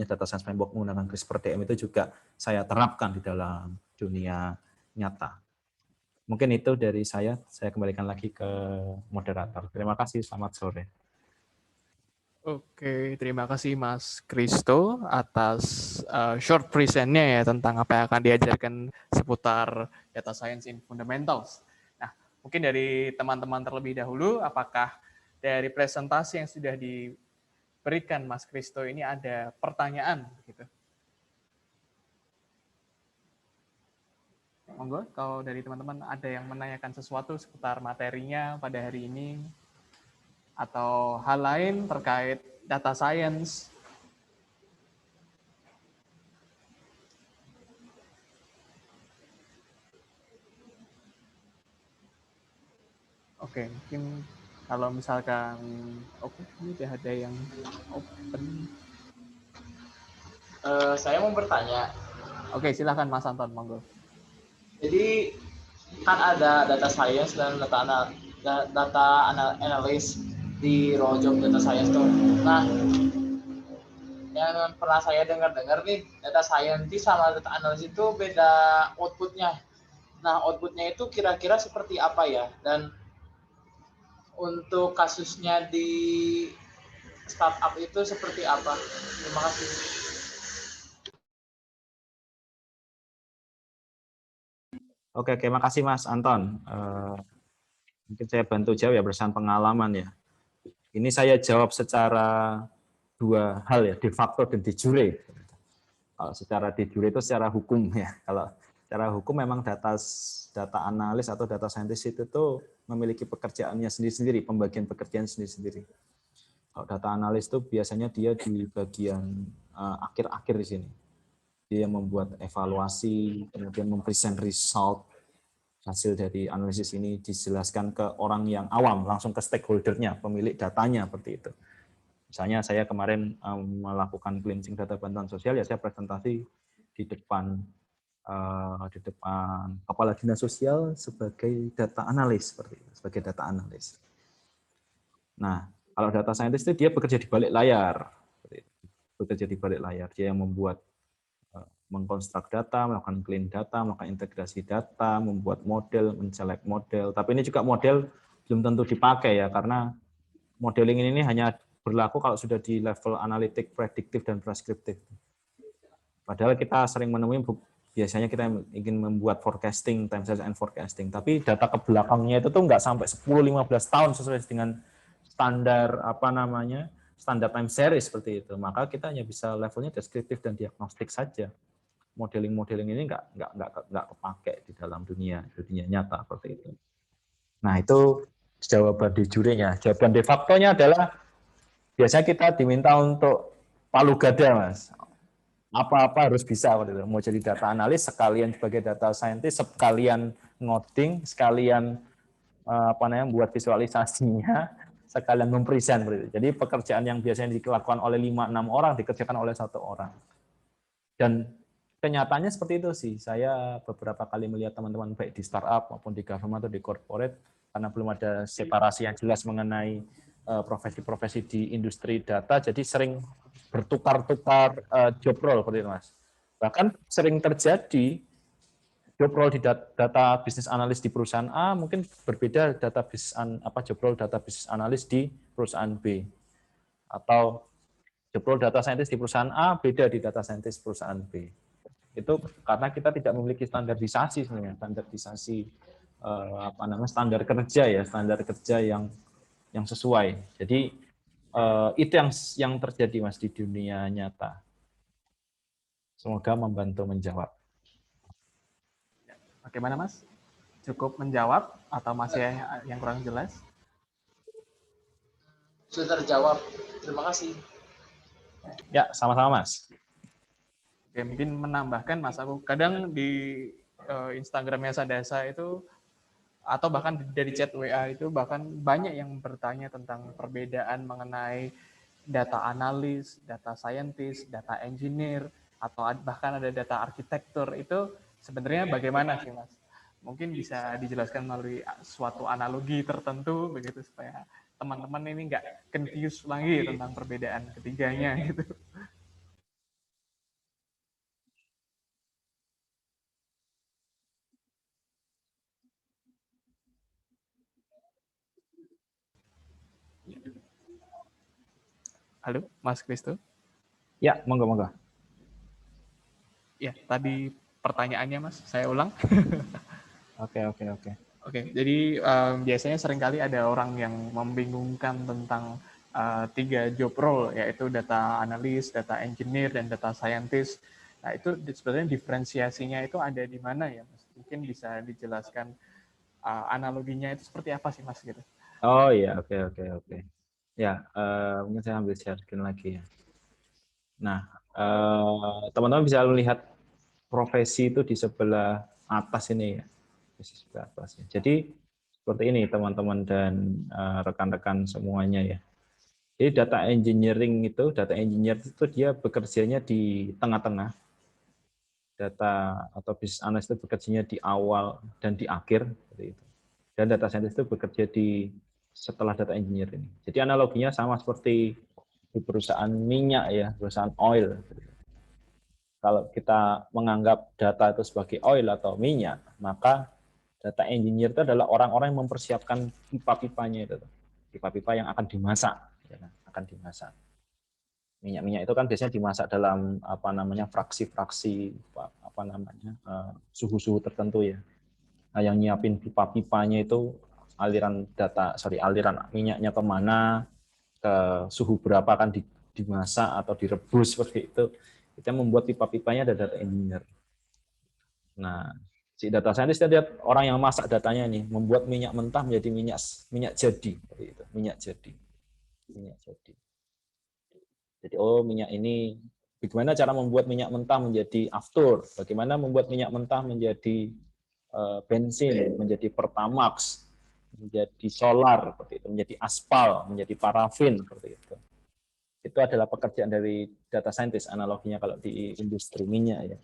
data science framework menggunakan CRISPR-DM itu juga saya terapkan di dalam dunia nyata. Mungkin itu dari saya kembalikan lagi ke moderator. Terima kasih, selamat sore. Oke, terima kasih Mas Kristo atas short present-nya ya tentang apa yang akan diajarkan seputar Data Science in Fundamentals. Nah, mungkin dari teman-teman terlebih dahulu, apakah dari presentasi yang sudah diberikan Mas Kristo ini ada pertanyaan? Gitu? Monggo, kalau dari teman-teman ada yang menanyakan sesuatu seputar materinya pada hari ini, atau hal lain terkait data science. Oke, mungkin kalau misalkan ini tidak ada yang open. Saya mau bertanya. Oke, silakan Mas Anton, monggo. Jadi kan ada data science dan data data analis di role job data science tuh. Nah, yang pernah saya dengar nih, data scientist sama data analis itu beda outputnya. Nah, outputnya itu kira-kira seperti apa ya? Dan untuk kasusnya di startup itu seperti apa? Terima kasih. Oke, makasih Mas Anton. Mungkin saya bantu jawab ya berdasarkan pengalaman ya. Ini saya jawab secara dua hal ya, de facto dan de jure. Kalau secara de jure itu secara hukum ya. Kalau secara hukum memang data analis atau data scientist itu tuh memiliki pekerjaannya sendiri-sendiri, pembagian pekerjaan sendiri-sendiri. Kalau data analis itu biasanya dia di bagian akhir-akhir di sini. Dia membuat evaluasi, kemudian mempresent result, hasil dari analisis ini dijelaskan ke orang yang awam, langsung ke stakeholder-nya, pemilik datanya, seperti itu. Misalnya saya kemarin melakukan cleansing data bantuan sosial, ya saya presentasi di depan kepala dinas sosial sebagai data analis, seperti itu, sebagai data analis. Nah, kalau data scientist itu dia bekerja di balik layar, bekerja di balik layar, dia yang membuat mengkonstruk data, melakukan clean data, melakukan integrasi data, membuat model, menselect model. Tapi ini juga model belum tentu dipakai ya, karena modeling ini hanya berlaku kalau sudah di level analitik, prediktif, dan preskriptif. Padahal kita sering menemui, biasanya kita ingin membuat forecasting, time series and forecasting, tapi data ke belakangnya itu tuh nggak sampai 10-15 tahun sesuai dengan standar standar time series seperti itu. Maka kita hanya bisa levelnya deskriptif dan diagnostik saja. Modeling ini nggak kepake di dalam dunia nyata seperti itu. Nah, itu jawaban de jurenya. Jawaban de facto-nya adalah biasanya kita diminta untuk palu gada, Mas. Apa-apa harus bisa, mau jadi data analis sekalian sebagai data scientist, sekalian ngoding, sekalian buat visualisasinya, sekalian mempresent. Jadi pekerjaan yang biasanya dilakukan oleh 5-6 orang dikerjakan oleh 1 orang. Dan kenyataannya seperti itu sih. Saya beberapa kali melihat teman-teman baik di startup maupun di government atau di corporate, karena belum ada separasi yang jelas mengenai profesi-profesi di industri data, jadi sering bertukar-tukar job role seperti itu, Mas. Bahkan sering terjadi job role di data bisnis analis di perusahaan A mungkin berbeda job role data bisnis analis di perusahaan B, atau job role data scientist di perusahaan A beda di data scientist perusahaan B. Itu karena kita tidak memiliki standarisasi sebenarnya, standar kerja yang sesuai. Jadi itu yang terjadi, Mas, di dunia nyata. Semoga membantu menjawab. Bagaimana, Mas? Cukup menjawab atau masih yang kurang jelas? Sudah terjawab. Terima kasih. Ya, sama-sama, Mas. Oke, mungkin menambahkan, Mas, aku kadang di Instagramnya Sadasa itu, atau bahkan dari chat WA itu, bahkan banyak yang bertanya tentang perbedaan mengenai data analis, data scientist, data engineer, atau bahkan ada data arsitektur. Itu sebenarnya bagaimana sih, Mas? Mungkin bisa dijelaskan melalui suatu analogi tertentu, begitu, supaya teman-teman ini nggak confused lagi tentang perbedaan ketiganya gitu. Halo, Mas Kristo? Ya, monggo. Ya, tadi pertanyaannya, Mas, saya ulang. Oke. Oke, jadi biasanya seringkali ada orang yang membingungkan tentang 3 job role, yaitu data analis, data engineer, dan data scientist. Nah, itu sebenarnya diferensiasinya itu ada di mana ya, Mas? Mungkin bisa dijelaskan analoginya itu seperti apa sih, Mas? Gitu. Oh iya, oke. Ya, mungkin saya ambil share screen lagi ya. Nah, teman-teman bisa melihat profesi itu di sebelah atas ini ya. Di sebelah atas ya. Jadi seperti ini teman-teman dan rekan-rekan semuanya ya. Jadi data engineer itu dia bekerjanya di tengah-tengah. Data atau business analyst itu bekerjanya di awal dan di akhir seperti itu. dan data scientist itu bekerja setelah data engineer ini. Jadi analoginya sama seperti di perusahaan minyak ya, perusahaan oil. Kalau kita menganggap data itu sebagai oil atau minyak, maka data engineer itu adalah orang-orang yang mempersiapkan pipa-pipanya itu, pipa-pipa yang akan dimasak, ya, akan dimasak. Minyak-minyak itu kan biasanya dimasak dalam fraksi-fraksi suhu-suhu tertentu ya. Nah, yang nyiapin pipa-pipanya itu aliran minyaknya kemana, ke suhu berapa akan dimasak atau direbus seperti itu. Kita membuat pipa-pipanya ada data engineer. Nah, si data scientist kita lihat orang yang masak datanya nih, membuat minyak mentah menjadi minyak jadi, seperti itu, minyak jadi. Jadi minyak ini bagaimana cara membuat minyak mentah menjadi aftur, bagaimana membuat minyak mentah menjadi bensin, menjadi pertamax, menjadi solar, seperti itu, menjadi aspal, menjadi parafin, seperti itu. Itu adalah pekerjaan dari data scientist analoginya kalau di industri minyak ya.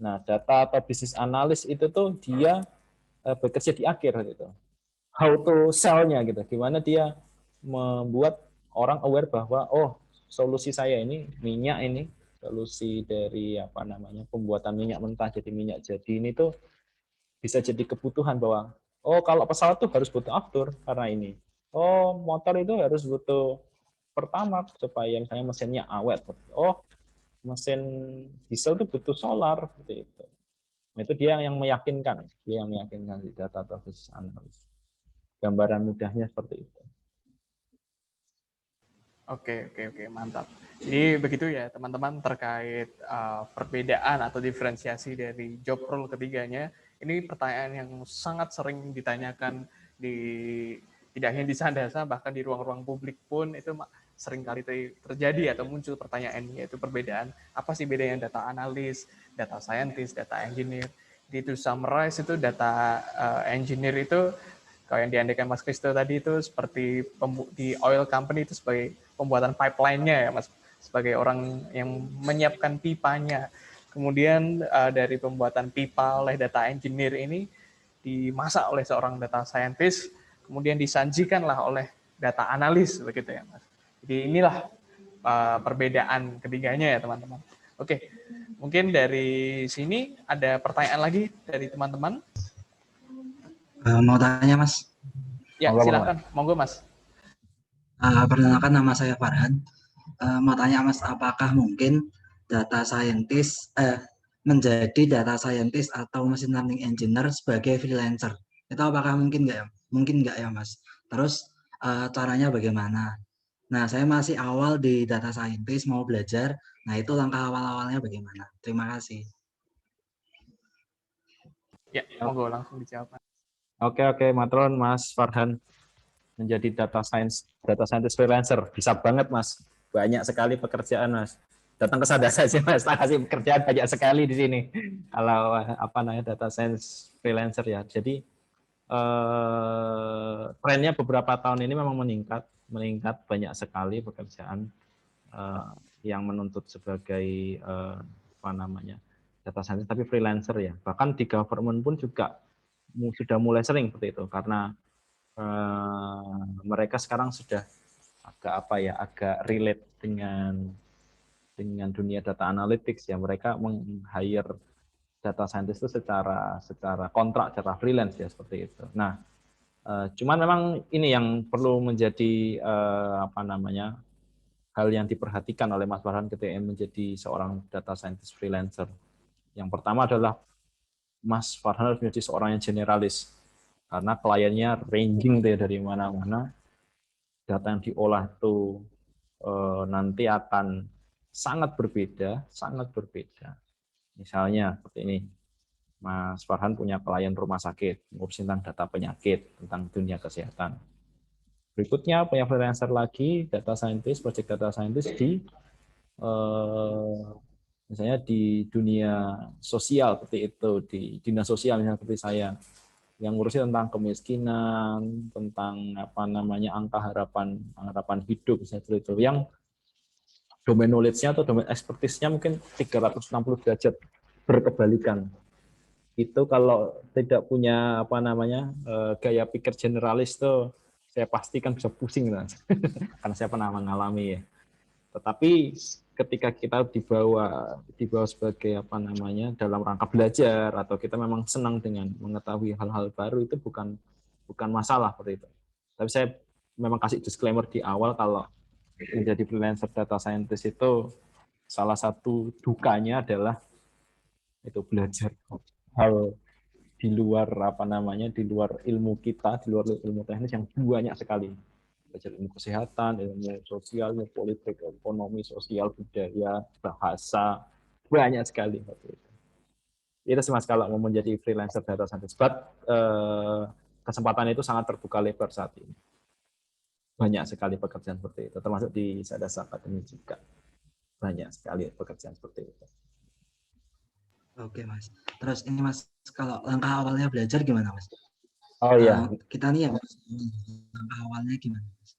Nah, data atau bisnis analis itu tuh dia bekerja di akhir gitu. How to sell-nya gitu. Gimana dia membuat orang aware bahwa solusi saya ini minyak ini, solusi dari pembuatan minyak mentah jadi minyak jadi ini tuh bisa jadi kebutuhan bahwa kalau pesawat tuh harus butuh aftur karena ini. Motor itu harus butuh pertamax supaya misalnya mesinnya awet. Mesin diesel itu butuh solar seperti itu. Nah, itu dia yang meyakinkan di data atau business analysis. Gambaran mudahnya seperti itu. Oke, mantap. Jadi begitu ya teman-teman terkait perbedaan atau diferensiasi dari job role ketiganya. Ini pertanyaan yang sangat sering ditanyakan tidak hanya di Sandasa, bahkan di ruang-ruang publik pun itu sering kali terjadi atau muncul pertanyaan, yaitu perbedaan apa sih bedanya data analis, data scientist, data engineer. Di summarize itu data engineer itu kalau yang diandaikan Mas Kristo tadi itu seperti di oil company itu sebagai pembuatan pipeline-nya ya Mas, sebagai orang yang menyiapkan pipanya. Kemudian dari pembuatan pipa oleh data engineer ini dimasak oleh seorang data scientist, kemudian disajikanlah oleh data analis begitu ya Mas. Jadi inilah perbedaan ketiganya ya teman-teman. Oke, mungkin dari sini ada pertanyaan lagi dari teman-teman. Mau tanya Mas? Ya, silakan. Monggo Mas. Perkenalkan nama saya Farhan. Mau tanya Mas, apakah mungkin data scientist menjadi data scientist atau machine learning engineer sebagai freelancer? Itu apakah mungkin nggak ya? Mungkin nggak ya Mas? Terus caranya bagaimana? Nah, saya masih awal di data scientist, mau belajar. Nah, itu langkah awal-awalnya bagaimana? Terima kasih. Ya, monggo langsung dijawab. Oke, matron Mas Farhan menjadi data scientist freelancer. Bisa banget Mas. Banyak sekali pekerjaan Mas. Datang ke Sandasa saja Mas, kasih pekerjaan banyak sekali di sini. Kalau data science freelancer ya. Jadi trennya beberapa tahun ini memang meningkat banyak sekali pekerjaan yang menuntut sebagai data scientist tapi freelancer ya. Bahkan di government pun juga sudah mulai sering seperti itu karena mereka sekarang sudah agak relate dengan dunia data analytics ya. Mereka meng-hire data scientist itu secara kontrak, secara freelance ya seperti itu. Nah, cuman memang ini yang perlu menjadi hal yang diperhatikan oleh Mas Farhan ketika menjadi seorang data scientist freelancer. Yang pertama adalah Mas Farhan harus menjadi seorang yang generalis karena kliennya ranging dari mana-mana. Data yang diolah itu nanti akan sangat berbeda. Misalnya seperti ini, Mas Farhan punya klien rumah sakit, ngurusin tentang data penyakit, tentang dunia kesehatan. Berikutnya punya freelancer lagi, data scientist, project data scientist di misalnya di dunia sosial seperti itu, di dinas sosial misalnya seperti saya, yang ngurusin tentang kemiskinan, tentang angka harapan hidup misalnya seperti itu, yang domain knowledge-nya atau domain expertise-nya mungkin 360 derajat berkebalikan. itu kalau tidak punya gaya pikir generalis tuh saya pastikan bisa pusing Mas. Karena saya pernah mengalami ya. Tetapi ketika kita dibawa sebagai dalam rangka belajar atau kita memang senang dengan mengetahui hal-hal baru, itu bukan masalah seperti itu. Tapi saya memang kasih disclaimer di awal kalau menjadi freelancer data scientist itu salah satu dukanya adalah itu belajar hal di luar di luar ilmu kita, di luar ilmu teknis yang banyak sekali. Belajar ilmu kesehatan, ilmu sosial, ilmu politik, ekonomi, sosial, budaya, bahasa, banyak sekali. Itu sih Mas kalau mau menjadi freelancer data scientist. But kesempatan itu sangat terbuka lebar saat ini. Banyak sekali pekerjaan seperti itu, termasuk di Sadasa Academy juga. Banyak sekali pekerjaan seperti itu. Oke Mas. Terus ini Mas, kalau langkah awalnya belajar gimana Mas? Oh iya. Kita nih ya Mas, langkah awalnya gimana Mas?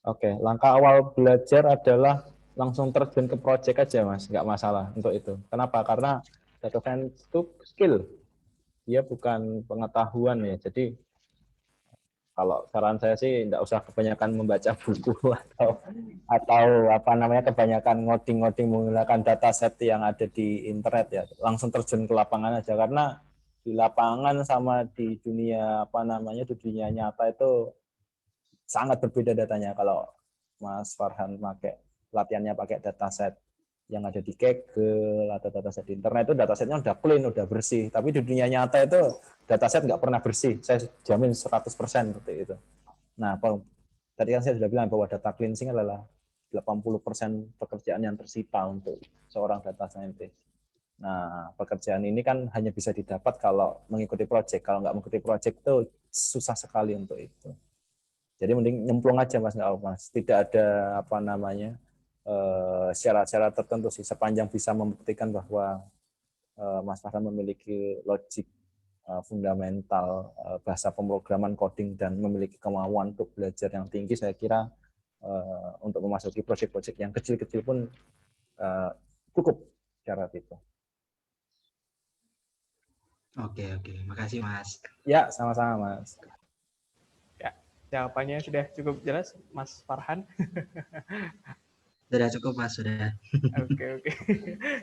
Oke, langkah awal belajar adalah langsung terjun ke project aja Mas, nggak masalah untuk itu. Kenapa? Karena data science itu skill, dia bukan pengetahuan ya. Jadi kalau saran saya sih nggak usah kebanyakan membaca buku atau kebanyakan ngoding-ngoding menggunakan dataset yang ada di internet ya. Langsung terjun ke lapangan aja, karena di lapangan sama di dunia di dunia nyata itu sangat berbeda datanya. Kalau Mas Farhan latihannya pakai dataset yang ada di Kaggle atau dataset di internet, itu datasetnya udah clean, udah bersih. Tapi di dunia nyata itu dataset nggak pernah bersih. Saya jamin 100% seperti itu. Nah, tadi kan saya sudah bilang bahwa data cleansing adalah 80% pekerjaan yang tersita untuk seorang data scientist. Nah, pekerjaan ini kan hanya bisa didapat kalau mengikuti project. Kalau nggak mengikuti project itu susah sekali untuk itu. Jadi mending nyemplung aja Mas, nggak Mas. Tidak ada syarat-syarat tertentu sih, sepanjang bisa membuktikan bahwa Mas Farhan memiliki logik fundamental bahasa pemrograman coding dan memiliki kemauan untuk belajar yang tinggi, saya kira untuk memasuki proyek-proyek yang kecil-kecil pun cukup syarat itu. Oke, makasih Mas. Ya, sama-sama Mas. Ya, jawabannya sudah cukup jelas Mas Farhan. Sudah cukup Mas, sudah. Oke.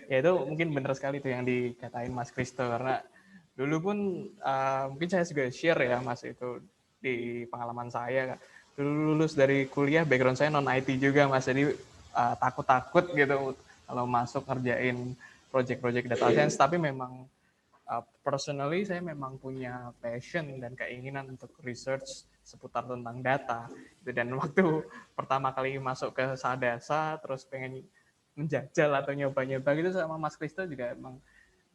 Ya itu mungkin benar sekali tuh yang dikatain Mas Kristo, karena dulu pun mungkin saya juga share ya Mas, itu di pengalaman saya. Dulu lulus dari kuliah, background saya non IT juga Mas, jadi takut-takut gitu kalau masuk ngerjain project-project data science. Tapi memang personally saya memang punya passion dan keinginan untuk research seputar tentang data. Dan waktu pertama kali masuk ke Sadasa, terus pengen menjajal atau nyoba-nyoba gitu sama Mas Kristo juga emang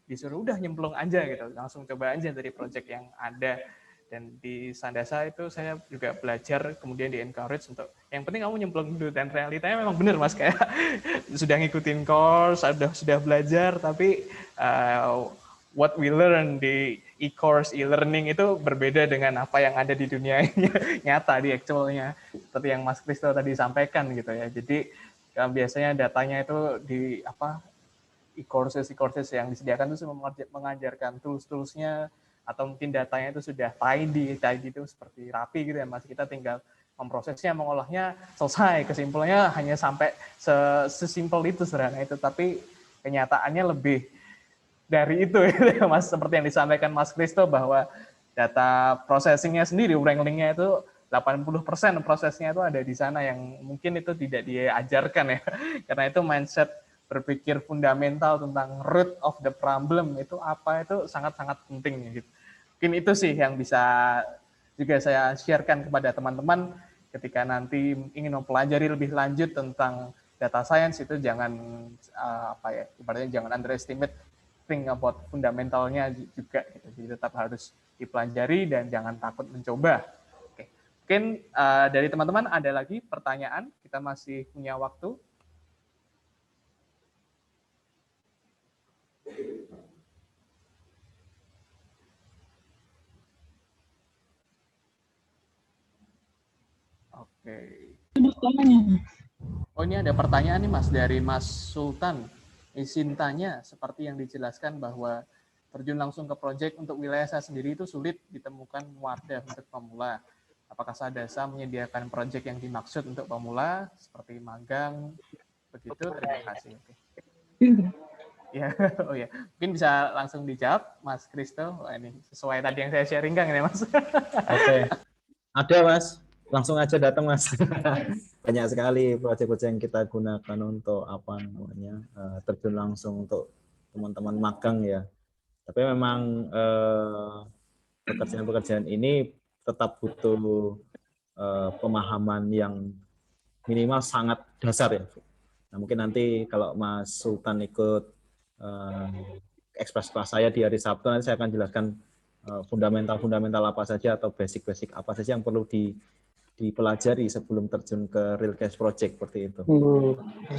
disuruh udah nyemplung aja gitu, langsung coba aja dari project yang ada. Dan di Sadasa itu saya juga belajar, kemudian di encourage untuk yang penting kamu nyemplung dulu, dan realitanya memang benar Mas, kayak sudah ngikutin course, sudah belajar, tapi what we learn di e-course, e-learning itu berbeda dengan apa yang ada di dunia nyata, di actualnya. Seperti yang Mas Kristo tadi sampaikan gitu ya. Jadi biasanya datanya itu di e-courses yang disediakan itu mengajarkan tools-toolsnya, atau mungkin datanya itu sudah tidy itu seperti rapi gitu ya Mas. Kita tinggal memprosesnya, mengolahnya, selesai. Kesimpulannya hanya sampai sesimpel itu, sederhana itu. Tapi kenyataannya lebih dari itu ya Mas, seperti yang disampaikan Mas Kristo, bahwa data processing-nya sendiri, wranglingnya itu 80% prosesnya itu ada di sana, yang mungkin itu tidak diajarkan ya. Karena itu mindset berpikir fundamental tentang root of the problem itu apa, itu sangat-sangat penting gitu. Mungkin itu sih yang bisa juga saya sharekan kepada teman-teman ketika nanti ingin mempelajari lebih lanjut tentang data science. Itu jangan ibaratnya jangan underestimate think about fundamentalnya juga gitu. Jadi tetap harus dipelajari dan jangan takut mencoba. Oke. Mungkin dari teman-teman ada lagi pertanyaan, kita masih punya waktu. Oke. Oh, ini ada pertanyaan nih Mas, dari Mas Sultan. Izin tanya, seperti yang dijelaskan bahwa terjun langsung ke proyek untuk wilayah saya sendiri itu sulit ditemukan wadah untuk pemula. Apakah Sadasa menyediakan proyek yang dimaksud untuk pemula seperti magang begitu? Terima kasih. Oke. Ya, oh ya, mungkin bisa langsung dijawab, Mas Kristo. Wah, ini sesuai tadi yang saya sharingkan ini, Mas. Oke, ada Mas. Langsung aja datang Mas. Banyak sekali proyek-proyek yang kita gunakan untuk apa namanya terjun langsung untuk teman-teman magang ya. Tapi memang pekerjaan-pekerjaan ini tetap butuh pemahaman yang minimal sangat dasar ya. Nah, mungkin nanti kalau Mas Sultan ikut ekspres kelas saya di hari Sabtu, nanti saya akan jelaskan fundamental-fundamental apa saja atau basic-basic apa saja yang perlu dipelajari sebelum terjun ke real case project seperti itu.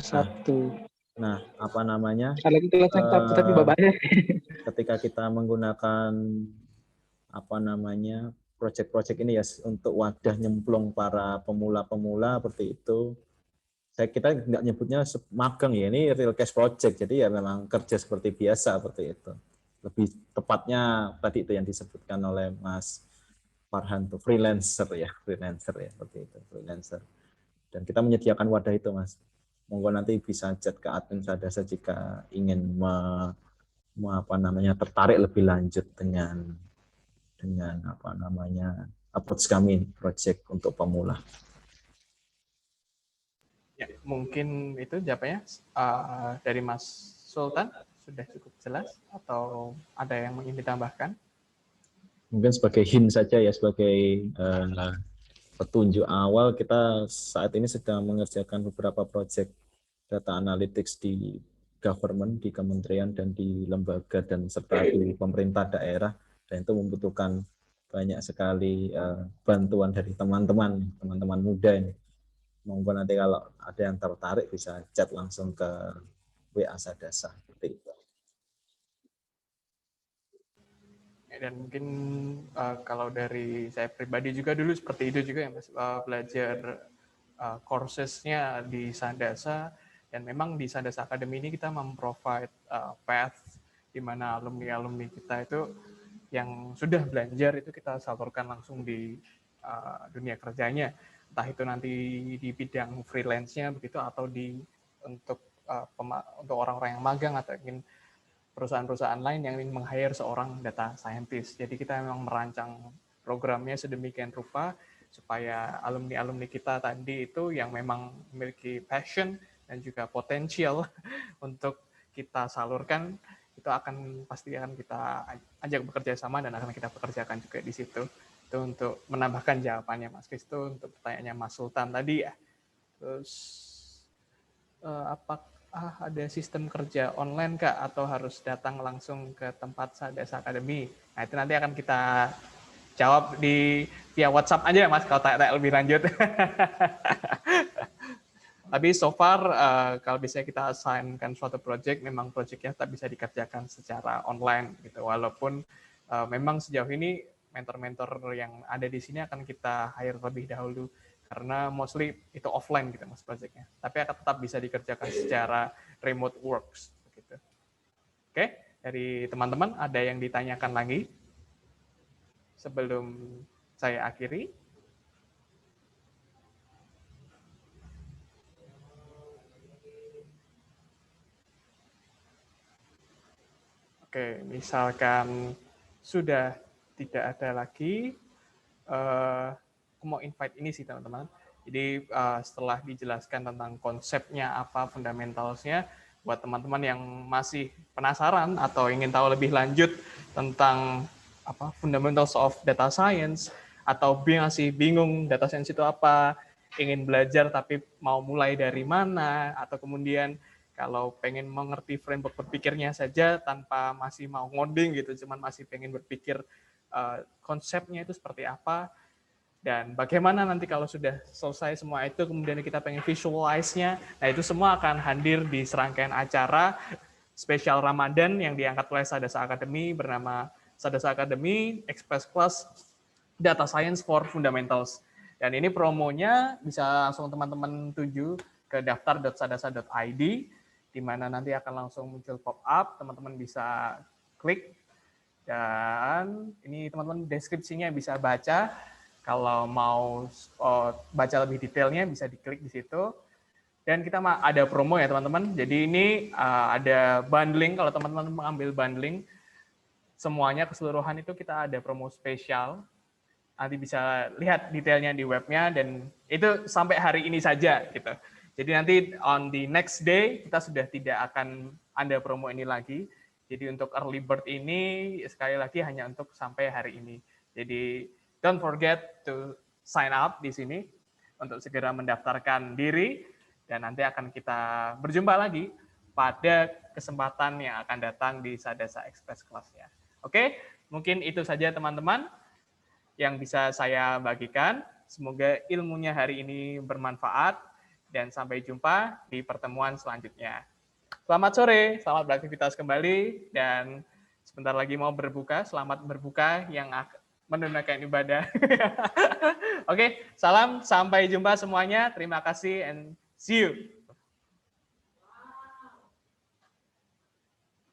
Sabtu. Nah, apa namanya? Kalau kelas Sabtu tapi bapaknya. Ketika kita menggunakan apa namanya project-project ini ya untuk wadah nyemplung para pemula-pemula seperti itu. Kita nggak nyebutnya magang ya, ini real case project, jadi ya memang kerja seperti biasa seperti itu. Lebih tepatnya tadi itu yang disebutkan oleh Mas Farhan tuh freelancer ya seperti itu, freelancer. Dan kita menyediakan wadah itu Mas. Monggo nanti bisa chat ke admin Sadasa jika ingin tertarik lebih lanjut dengan apa namanya approach kami project untuk pemula. Ya, mungkin itu jawabannya dari Mas Sultan sudah cukup jelas atau ada yang ingin ditambahkan? Mungkin sebagai hint saja ya, sebagai petunjuk awal, kita saat ini sedang mengerjakan beberapa proyek data analytics di government, di kementerian dan di lembaga dan serta di pemerintah daerah, dan itu membutuhkan banyak sekali bantuan dari teman-teman muda ini. Monggo nanti kalau ada yang tertarik bisa chat langsung ke WA Sadasa seperti itu. Dan mungkin kalau dari saya pribadi juga dulu seperti itu juga ya Mas, belajar courses-nya di Sadasa, dan memang di Sadasa Academy ini kita memprovide path di mana alumni-alumni kita itu yang sudah belajar itu kita salurkan langsung di dunia kerjanya, entah itu nanti di bidang freelance-nya begitu atau untuk orang-orang yang magang atau ingin perusahaan-perusahaan lain yang ingin meng-hire seorang data scientist. Jadi kita memang merancang programnya sedemikian rupa supaya alumni-alumni kita tadi itu yang memang memiliki passion dan juga potensial untuk kita salurkan, itu pasti akan kita ajak bekerja sama dan akan kita pekerjakan juga di situ. Itu untuk menambahkan jawabannya Mas Kristo untuk pertanyaannya Mas Sultan tadi ya. Terus apakah ada sistem kerja online Kak atau harus datang langsung ke tempat Sadasa Academy? Nah, itu nanti akan kita jawab via WhatsApp aja Mas kalau tanya lebih lanjut. Tapi so far kalau bisa kita assign-kan suatu project, memang projectnya tetap bisa dikerjakan secara online gitu. Walaupun memang sejauh ini mentor-mentor yang ada di sini akan kita hire terlebih dahulu karena mostly itu offline gitu Mas projectnya. Tapi akan tetap bisa dikerjakan secara remote works begitu. Oke, dari teman-teman ada yang ditanyakan lagi sebelum saya akhiri? Oke, misalkan sudah tidak ada lagi, aku mau invite ini sih teman-teman. Jadi setelah dijelaskan tentang konsepnya apa, fundamentalsnya, buat teman-teman yang masih penasaran atau ingin tahu lebih lanjut tentang apa fundamentals of data science, atau masih bingung data science itu apa, ingin belajar tapi mau mulai dari mana, atau kemudian kalau pengen mengerti framework berpikirnya saja tanpa masih mau ngoding gitu, cuman masih pengen berpikir konsepnya itu seperti apa, dan bagaimana nanti kalau sudah selesai semua itu, kemudian kita pengen visualize-nya, nah itu semua akan hadir di serangkaian acara spesial Ramadan yang diangkat oleh Sadasa Academy bernama Sadasa Academy Express Class Data Science for Fundamentals. Dan ini promonya bisa langsung teman-teman tuju ke daftar.sadasa.id, di mana nanti akan langsung muncul pop-up, teman-teman bisa klik Dan ini teman-teman deskripsinya bisa baca. Kalau mau baca lebih detailnya bisa diklik di situ. Dan kita ada promo ya teman-teman. Jadi ini ada bundling. Kalau teman-teman mengambil bundling, semuanya keseluruhan itu kita ada promo spesial. Nanti bisa lihat detailnya di webnya dan itu sampai hari ini saja gitu. Jadi nanti on the next day kita sudah tidak akan ada promo ini lagi. Jadi untuk early bird ini sekali lagi hanya untuk sampai hari ini. Jadi don't forget to sign up di sini untuk segera mendaftarkan diri dan nanti akan kita berjumpa lagi pada kesempatan yang akan datang di Sadasa Express kelasnya. Oke, mungkin itu saja teman-teman yang bisa saya bagikan. Semoga ilmunya hari ini bermanfaat dan sampai jumpa di pertemuan selanjutnya. Selamat sore, selamat beraktivitas kembali, dan sebentar lagi mau berbuka. Selamat berbuka yang menunaikan ibadah. Oke, salam, sampai jumpa semuanya. Terima kasih and see you.